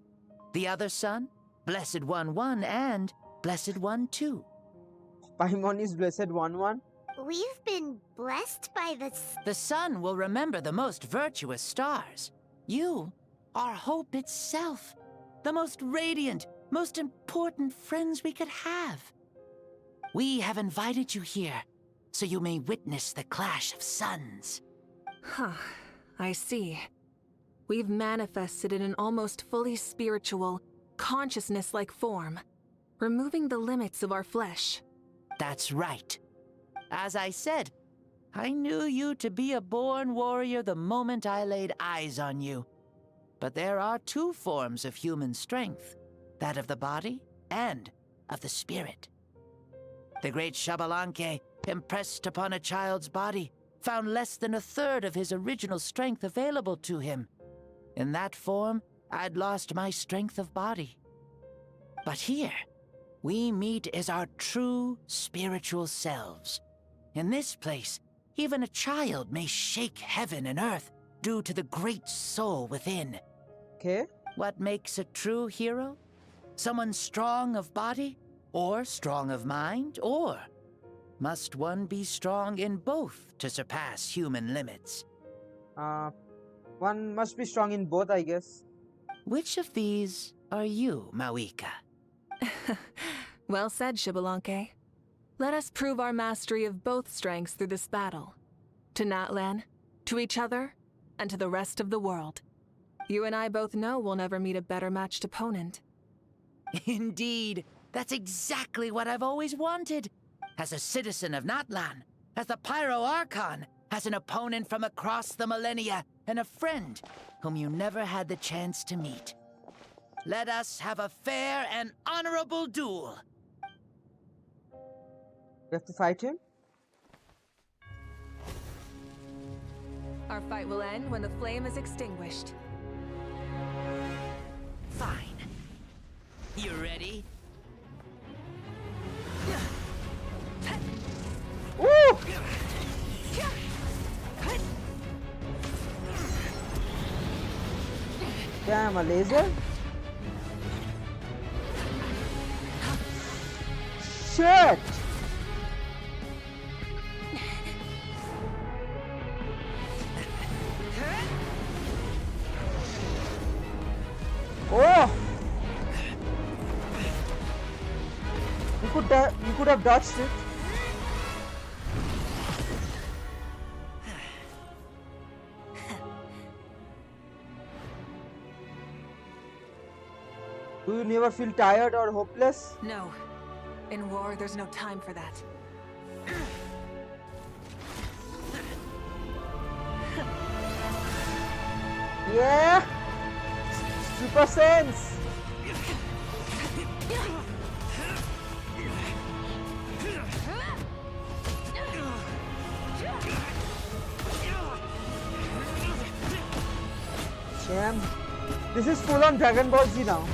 the other sun, Blessed One 1, and Blessed One 2. Paimon is Blessed 1-1? We've been blessed by this. The sun will remember the most virtuous stars. You are hope itself. The most radiant, most important friends we could have. We have invited you here, so you may witness the clash of suns. Huh, I see. We've manifested in an almost fully spiritual, consciousness-like form, removing the limits of our flesh. That's right. As I said, I knew you to be a born warrior the moment I laid eyes on you. But there are two forms of human strength, that of the body and of the spirit. The great Xbalanque, impressed upon a child's body, found less than a third of his original strength available to him. In that form, I'd lost my strength of body. But here, we meet as our true spiritual selves. In this place, even a child may shake heaven and earth due to the great soul within. Okay. What makes a true hero? Someone strong of body, or strong of mind, or must one be strong in both to surpass human limits? One must be strong in both, I guess. Which of these are you, Mavuika? Well said, Xbalanque. Let us prove our mastery of both strengths through this battle. To Natlan, to each other, and to the rest of the world. You and I both know we'll never meet a better matched opponent. Indeed, that's exactly what I've always wanted. As a citizen of Natlan, as the Pyro Archon, as an opponent from across the millennia, and a friend whom you never had the chance to meet. Let us have a fair and honorable duel. We have to fight him? Our fight will end when the flame is extinguished. Fine. You ready? Woo! Damn, a laser? Shit! Oh! You could have dodged it. Do you never feel tired or hopeless? No. In war, there's no time for that. Yeah! Super Sense! Damn. This is full on Dragon Ball Z now.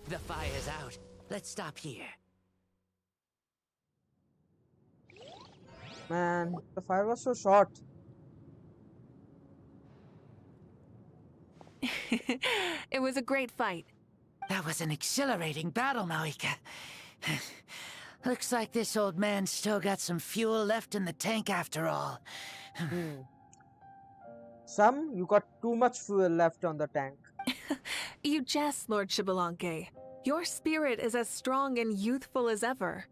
The fire's out. Let's stop here. Man, the fire was so short. It was a great fight. That was an exhilarating battle, Mavuika. Looks like this old man's still got some fuel left in the tank after all. You got too much fuel left on the tank. You jest, Lord Xbalanque. Your spirit is as strong and youthful as ever.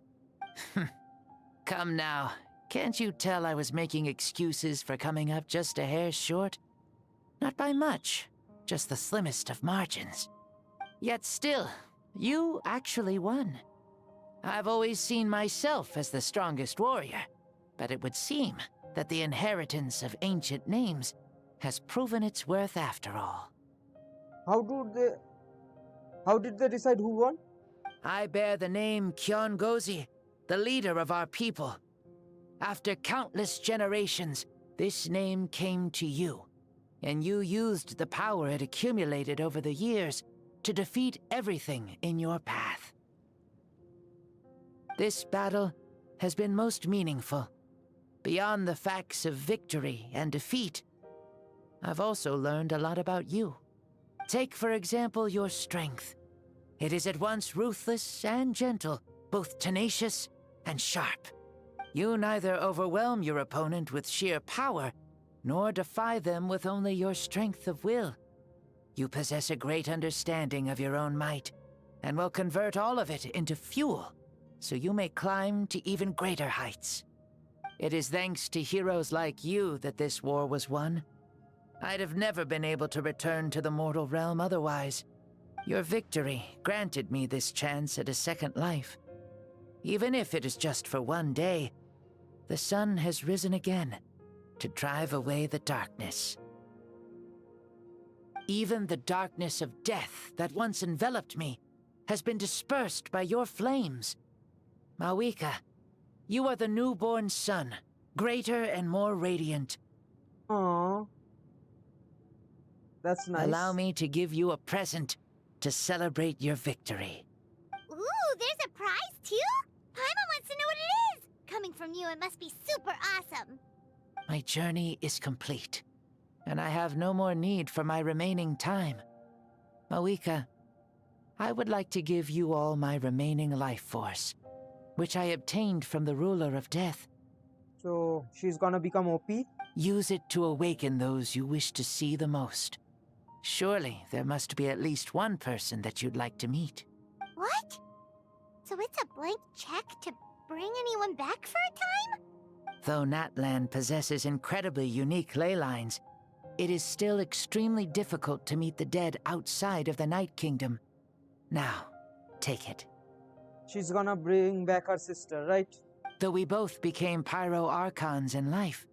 Come now. Can't you tell I was making excuses for coming up just a hair short? Not by much, just the slimmest of margins. Yet still, you actually won. I've always seen myself as the strongest warrior, but it would seem that the inheritance of ancient names has proven its worth after all. How did they decide who won? I bear the name Kiongozi, the leader of our people. After countless generations, this name came to you, and you used the power it accumulated over the years to defeat everything in your path. This battle has been most meaningful. Beyond the facts of victory and defeat, I've also learned a lot about you. Take, for example, your strength. It is at once ruthless and gentle, both tenacious and sharp. You neither overwhelm your opponent with sheer power, nor defy them with only your strength of will. You possess a great understanding of your own might, and will convert all of it into fuel, so you may climb to even greater heights. It is thanks to heroes like you that this war was won. I'd have never been able to return to the mortal realm otherwise. Your victory granted me this chance at a second life. Even if it is just for one day, the sun has risen again to drive away the darkness. Even the darkness of death that once enveloped me has been dispersed by your flames. Mavuika, you are the newborn sun, greater and more radiant. Aww. That's nice. Allow me to give you a present to celebrate your victory. Ooh, there's a prize too? Paimon wants to know what it is! Coming from you, it must be super awesome. My journey is complete, and I have no more need for my remaining time. Mavuika, I would like to give you all my remaining life force, which I obtained from the ruler of death. So, she's gonna become OP? Use it to awaken those you wish to see the most. Surely, there must be at least one person that you'd like to meet. What? So it's a blank check to bring anyone back for a time? Though Natlan possesses incredibly unique ley lines, it is still extremely difficult to meet the dead outside of the Night Kingdom. Now, take it. She's gonna bring back her sister, right? Though we both became Pyro Archons in life,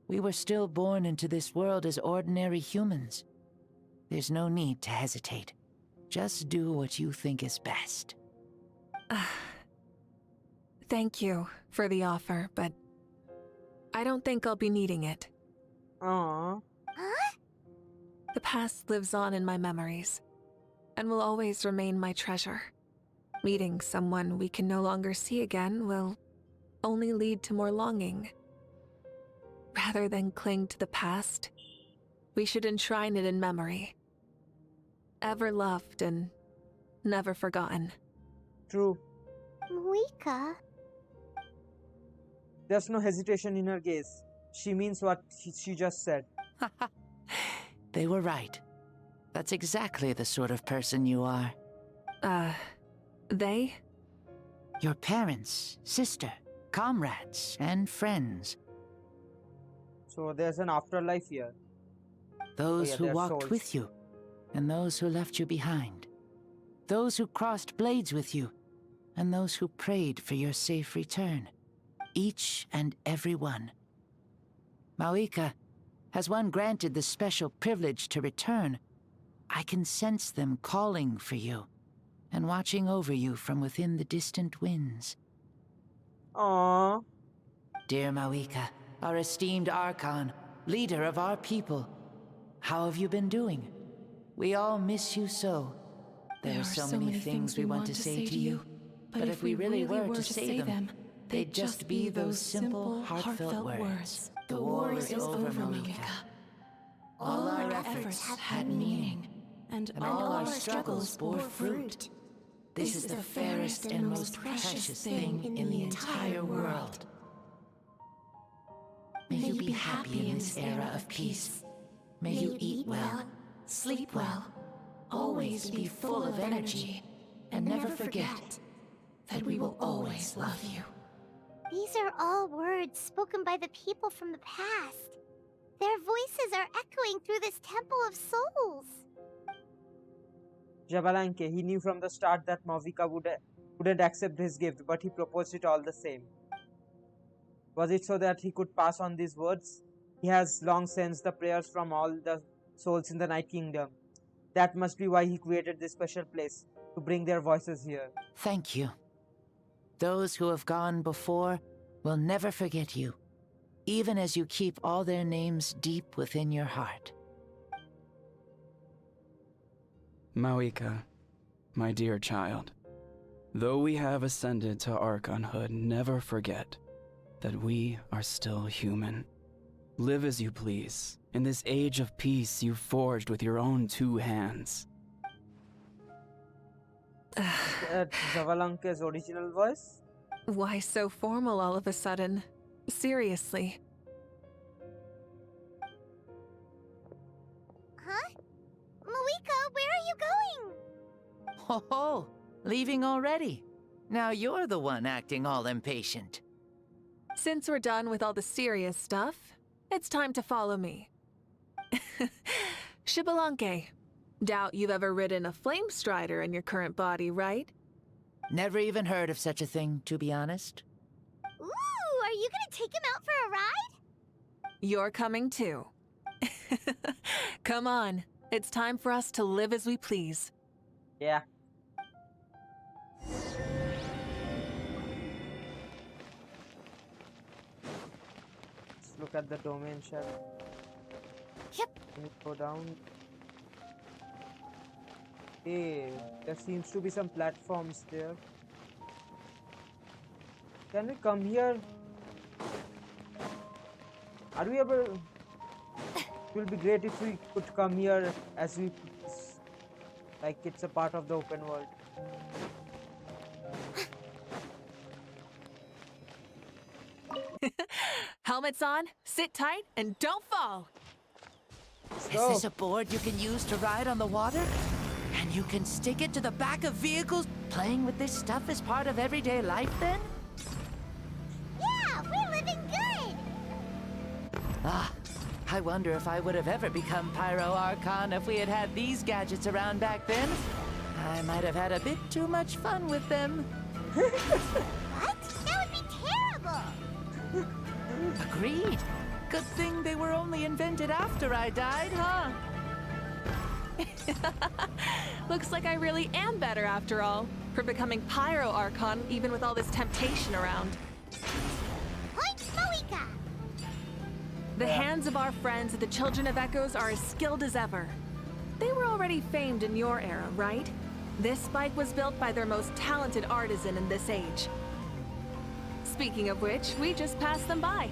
we were still born into this world as ordinary humans. There's no need to hesitate. Just do what you think is best. Thank you for the offer, but I don't think I'll be needing it. Aww. Huh? The past lives on in my memories, and will always remain my treasure. Meeting someone we can no longer see again will only lead to more longing. Rather than cling to the past, we should enshrine it in memory. Ever loved and never forgotten. True. Mavuika. There's no hesitation in her gaze. She means what she just said. They were right. That's exactly the sort of person you are. They? Your parents, sister, comrades, and friends. So there's an afterlife here. Those who they're walked souls. with you, and those who left you behind. Those who crossed blades with you, and those who prayed for your safe return. Each and every one. Mavuika, has one granted the special privilege to return, I can sense them calling for you, and watching over you from within the distant winds. Aww. Dear Mavuika, our esteemed Archon, leader of our people, how have you been doing? We all miss you so. There are so many things we want to say to you, but if we really were to say them, they'd just be those simple, heartfelt words. The war is over, Mavuika. All our efforts had meaning, and all our struggles bore fruit. This is the fairest and most precious thing in the entire world. May you be happy in this era of peace. May you eat well, sleep well, always be full of energy, and never forget that we will always love you. These are all words spoken by the people from the past. Their voices are echoing through this Temple of Souls. Xbalanque, he knew from the start that Mavuika wouldn't accept his gift, but he proposed it all the same. Was it so that he could pass on these words? He has long sensed the prayers from all the souls in the Night Kingdom. That must be why he created this special place, to bring their voices here. Thank you. Those who have gone before will never forget you, even as you keep all their names deep within your heart. Mavuika, my dear child, though we have ascended to Archonhood, never forget that we are still human. Live as you please, in this age of peace you forged with your own 2 hands. Xbalanque's original voice? Why so formal all of a sudden? Seriously. Huh? Mavuika, where are you going? Ho ho! Leaving already? Now you're the one acting all impatient. Since we're done with all the serious stuff, it's time to follow me. Xbalanque, doubt you've ever ridden a flame strider in your current body, right? Never even heard of such a thing, to be honest. Ooh, are you gonna take him out for a ride? You're coming too. Come on, it's time for us to live as we please. Yeah. Let's look at the domain, shall we? Yep. Can we go down? Hey, there seems to be some platforms there. Can we come here? Are we able? It will be great if we could come here as we please. Like it's a part of the open world. Helmets on, sit tight, and don't fall! Is this a board you can use to ride on the water? And you can stick it to the back of vehicles? Playing with this stuff is part of everyday life then? Yeah, we're living good! Ah, I wonder if I would have ever become Pyro Archon if we had had these gadgets around back then. I might have had a bit too much fun with them. What? That would be terrible! Agreed. Good thing they were only invented after I died, huh? Looks like I really am better after all, for becoming Pyro Archon even with all this temptation around. Point Mavuika! The hands of our friends at the Children of Echoes are as skilled as ever. They were already famed in your era, right? This bike was built by their most talented artisan in this age. Speaking of which, we just passed them by.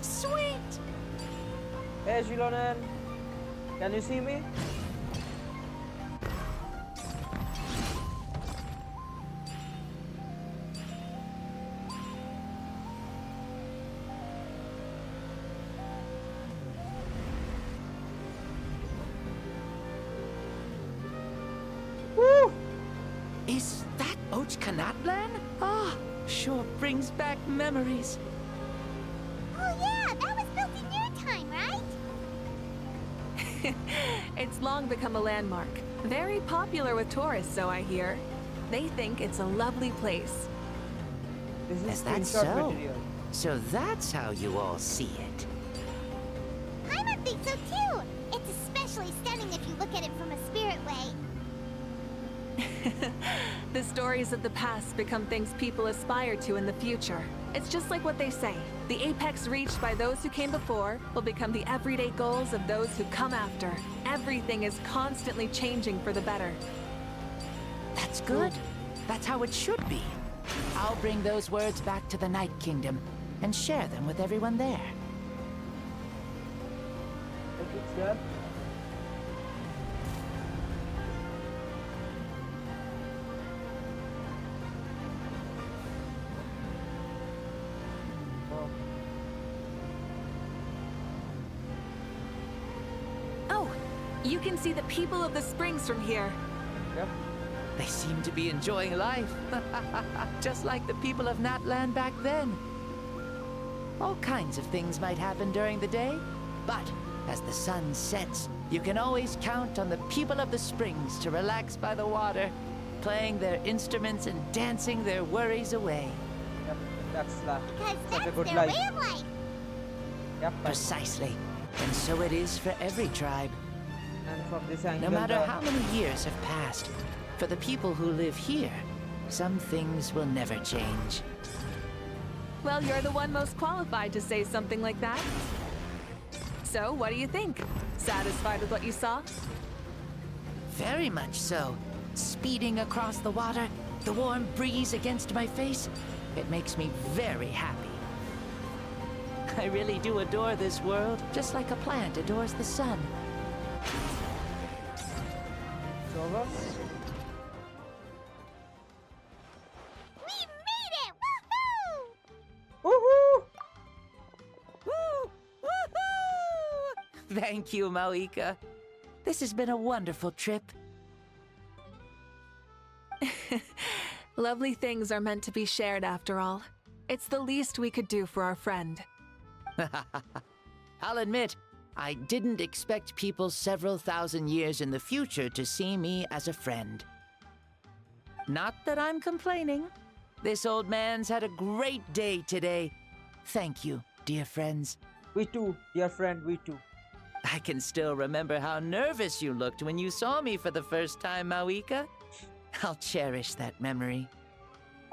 Sweet! Hey, Shilonen! Can you see me? Woo! Is that Xbalanque? Ah, sure brings back memories. Oh yeah, that was built in your time, right? It's long become a landmark. Very popular with tourists, so I hear. They think it's a lovely place. Is that so? So that's how you all see it. Paimon thinks so too! It's especially stunning if you look at it from a spirit way. The stories of the past become things people aspire to in the future. It's just like what they say. The apex reached by those who came before will become the everyday goals of those who come after. Everything is constantly changing for the better. That's good. That's how it should be. I'll bring those words back to the Night Kingdom and share them with everyone there. Oh, you can see the people of the springs from here. Yep. They seem to be enjoying life. Just like the people of Natland back then. All kinds of things might happen during the day, but as the sun sets, You can always count on the people of the springs to relax by the water, playing their instruments and dancing their worries away. Yep, that's such a good Their life. way of life. Yep. Precisely. And so it is for every tribe. And from this angle, No matter how many years have passed, for the people who live here, some things will never change. Well, you're the one most qualified to say something like that. So, what do you think? Satisfied with what you saw? Very much so. Speeding across the water, the warm breeze against my face, it makes me very happy. I really do adore this world, just like a plant adores the sun. It's over. We made it! Woohoo! Woohoo! Woo! Woohoo! Thank you, Mavuika. This has been a wonderful trip. Lovely things are meant to be shared after all. It's the least we could do for our friend. I'll admit, I didn't expect people several thousand years in the future to see me as a friend. Not that I'm complaining. This old man's had a great day today. Thank you, dear friends. We too, dear friend, we too. I can still remember how nervous you looked when you saw me for the first time, Mavuika. I'll cherish that memory.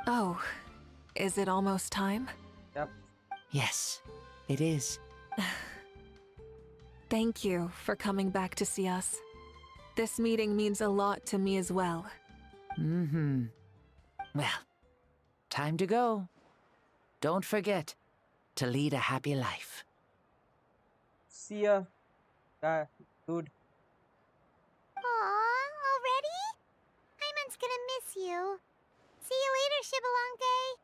Oh, is it almost time? Yep. Yes, it is. Thank you for coming back to see us. This meeting means a lot to me as well. Mm-hmm. Well, time to go. Don't forget to lead a happy life. See ya. Dude. Aw, already? Paimon's gonna miss you. See you later, Xbalanque.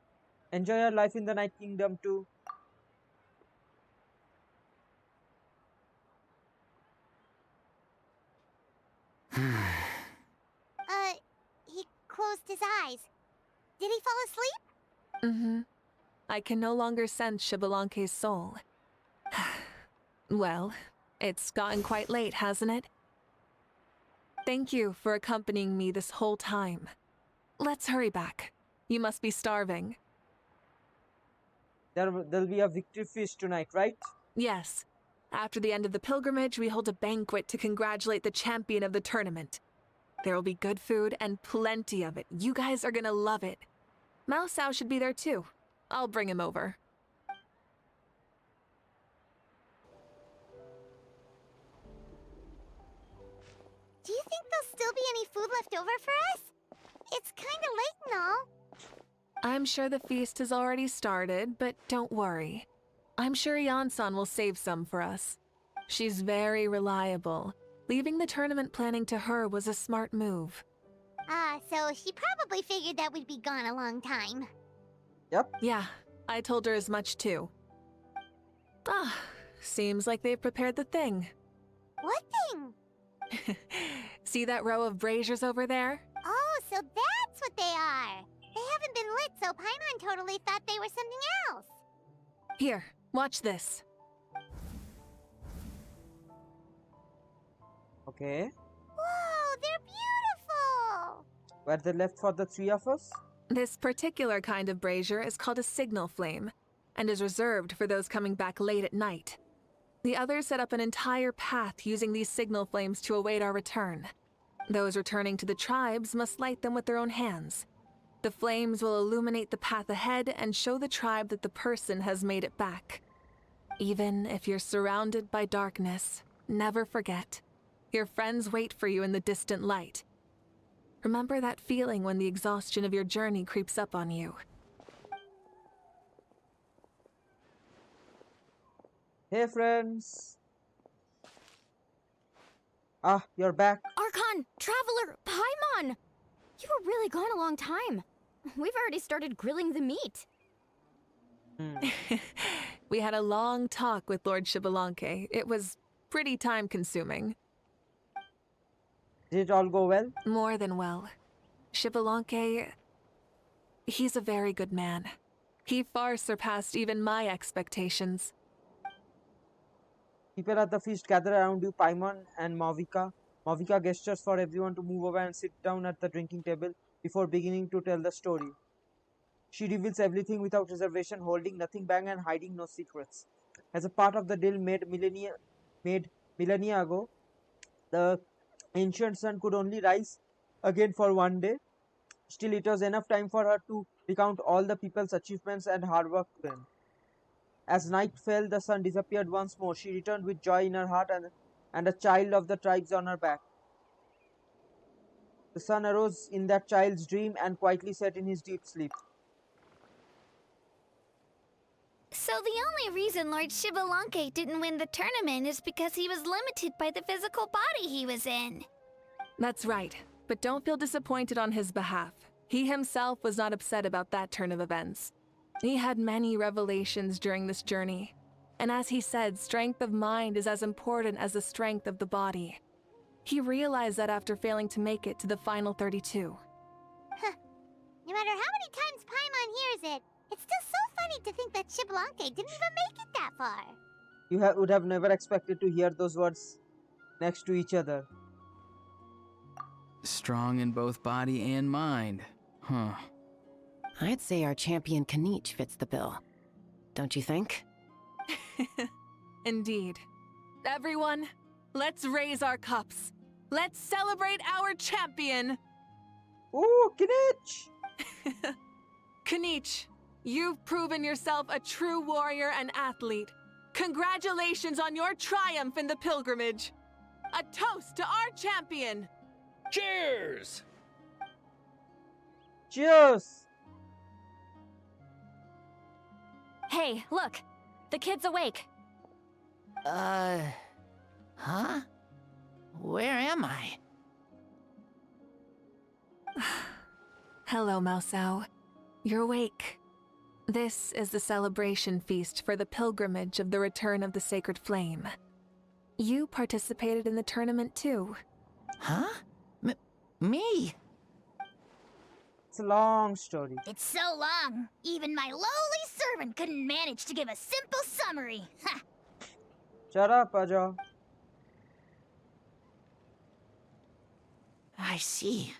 Enjoy your life in the Night Kingdom too. He closed his eyes. Did he fall asleep? Mm-hmm. I can no longer sense Xbalanque's soul. Well, it's gotten quite late, hasn't it? Thank you for accompanying me this whole time. Let's hurry back. You must be starving. There'll be a victory feast tonight, right? Yes. After the end of the pilgrimage, we hold a banquet to congratulate the champion of the tournament. There will be good food and plenty of it. You guys are gonna love it. Mao Sao should be there too. I'll bring him over. Do you think there'll still be any food left over for us? It's kinda late and all. I'm sure the feast has already started, but don't worry. I'm sure Yan-san will save some for us. She's very reliable. Leaving the tournament planning to her was a smart move. So she probably figured that we'd be gone a long time. Yep. Yeah, I told her as much too. Ah, seems like they've prepared the thing. What thing? See that row of braziers over there? Oh, so that's what they are. They haven't been lit, so Paimon totally thought they were something else. Here, watch this. Okay. Whoa, they're beautiful! Were they left for the three of us? This particular kind of brazier is called a signal flame, and is reserved for those coming back late at night. The others set up an entire path using these signal flames to await our return. Those returning to the tribes must light them with their own hands. The flames will illuminate the path ahead and show the tribe that the person has made it back. Even if you're surrounded by darkness, never forget. Your friends wait for you in the distant light. Remember that feeling when the exhaustion of your journey creeps up on you. Hey friends. Ah, you're back. Archon! Traveler! Paimon! You were really gone a long time. We've already started grilling the meat. We had a long talk with Lord Xbalanque. It was pretty time-consuming. Did it all go well? More than well. Xbalanque, he's a very good man. He far surpassed even my expectations. People at the feast gather around you, Paimon and Mavuika. Mavuika gestures for everyone to move over and sit down at the drinking table before beginning to tell the story. She reveals everything without reservation, holding nothing back and hiding no secrets. As a part of the deal made millennia ago, the ancient sun could only rise again for one day. Still, it was enough time for her to recount all the people's achievements and hard work to them. As night fell, the sun disappeared once more. She returned with joy in her heart and a child of the tribes on her back. The sun arose in that child's dream and quietly set in his deep sleep. So the only reason Lord Xbalanque didn't win the tournament is because he was limited by the physical body he was in. That's right, but don't feel disappointed on his behalf. He himself was not upset about that turn of events. He had many revelations during this journey, and as he said, strength of mind is as important as the strength of the body. He realized that after failing to make it to the final 32. Huh. No matter how many times Paimon hears it, it's still so funny to think that Xbalanque didn't even make it that far. You would have never expected to hear those words next to each other. Strong in both body and mind. Huh. I'd say our champion Kaniche fits the bill. Don't you think? Indeed. Everyone, let's raise our cups. Let's celebrate our champion! Ooh, Kaniche! Kaniche, you've proven yourself a true warrior and athlete. Congratulations on your triumph in the pilgrimage. A toast to our champion! Cheers! Cheers! Hey, look! The kid's awake. Huh? Where am I? Hello, Mausau. You're awake. This is the celebration feast for the pilgrimage of the return of the sacred flame. You participated in the tournament too. Huh? Me? It's a long story. It's so long, even my lowly servant couldn't manage to give a simple summary. Ha! Shut up, Aja. I see.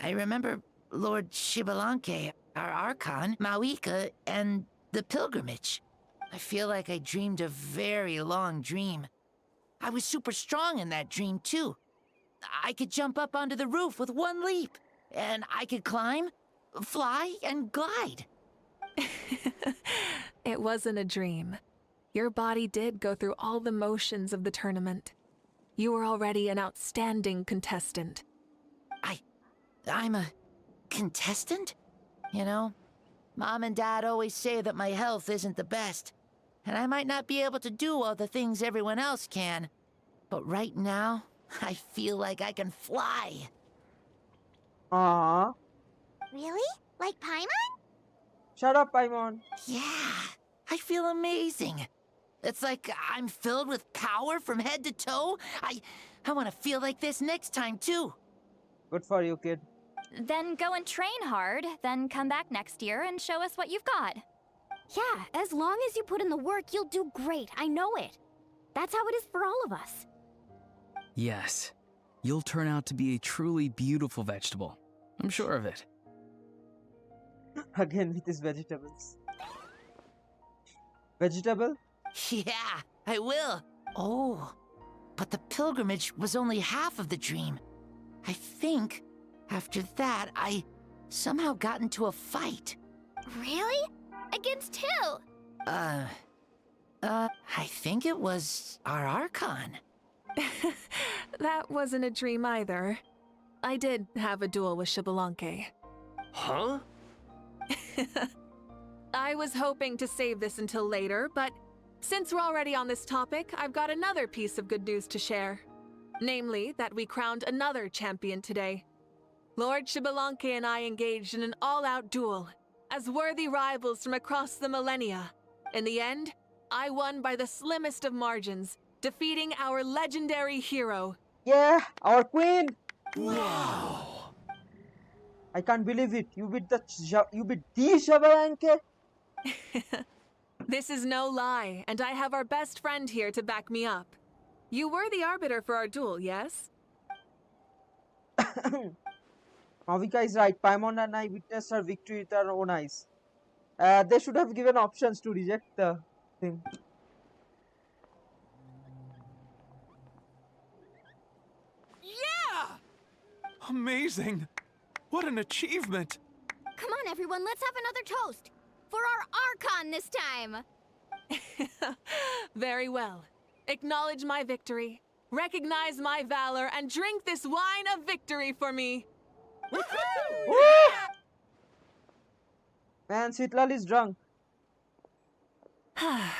I remember Lord Xbalanque, our Archon, Mavuika, and the pilgrimage. I feel like I dreamed a very long dream. I was super strong in that dream, too. I could jump up onto the roof with one leap, and I could climb, fly, and glide. It wasn't a dream. Your body did go through all the motions of the tournament. You were already an outstanding contestant. I'm a contestant? You know, Mom and Dad always say that my health isn't the best, and I might not be able to do all the things everyone else can. But right now, I feel like I can fly. Aww. Really? Like Paimon? Shut up, Paimon. Yeah, I feel amazing. It's like I'm filled with power from head to toe. I want to feel like this next time, too. Good for you, kid. Then go and train hard, then come back next year and show us what you've got. Yeah, as long as you put in the work, you'll do great. I know it. That's how it is for all of us. Yes. You'll turn out to be a truly beautiful vegetable. I'm sure of it. Again with his vegetables. Vegetable? Yeah, I will. Oh, but the pilgrimage was only half of the dream. I think after that, I somehow got into a fight. Really? Against who? I think it was our Archon. That wasn't a dream either. I did have a duel with Xbalanque. Huh? I was hoping to save this until later, but since we're already on this topic, I've got another piece of good news to share. Namely, that we crowned another champion today. Lord Xbalanque and I engaged in an all-out duel, as worthy rivals from across the millennia. In the end, I won by the slimmest of margins, defeating our legendary hero. Yeah, our queen! Wow! I can't believe it. You beat the Xbalanque? This is no lie, and I have our best friend here to back me up. You were the arbiter for our duel, yes? Mavuika is right. Paimon and I witnessed her victory with our own eyes. They should have given options to reject the thing. Yeah! Amazing! What an achievement! Come on, everyone, let's have another toast. For our Archon this time. Very well. Acknowledge my victory, recognize my valor, and drink this wine of victory for me. Man, Sitlal is drunk. Today's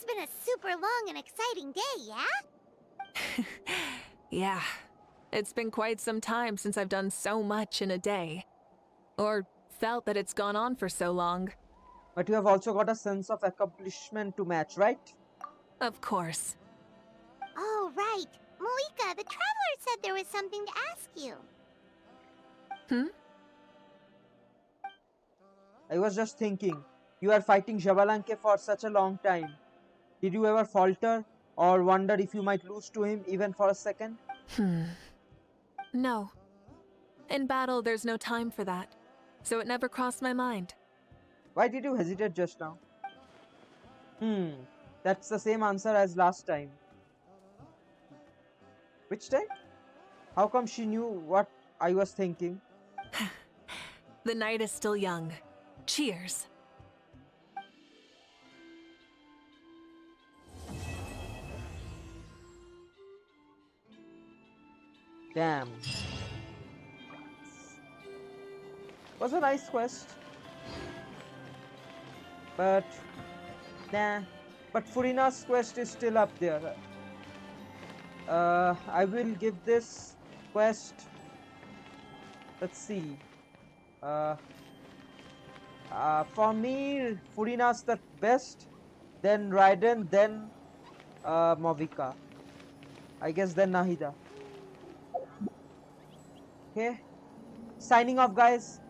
been a super long and exciting day, yeah? Yeah, it's been quite some time since I've done so much in a day. Or felt that it's gone on for so long. But you have also got a sense of accomplishment to match, right? Of course. Oh, right. Mavuika, the Traveler said there was something to ask you. I was just thinking, you are fighting Xbalanque for such a long time. Did you ever falter or wonder if you might lose to him even for a second? No. In battle, there's no time for that, so it never crossed my mind. Why did you hesitate just now? That's the same answer as last time. Which time? How come she knew what I was thinking? The night is still young. Cheers. Damn. Was a nice quest. But nah. But Furina's quest is still up there. I will give this quest. Let's see. For me, Furina's the best. Then Raiden. Then Mavuika. I guess then Nahida. Okay. Signing off, guys.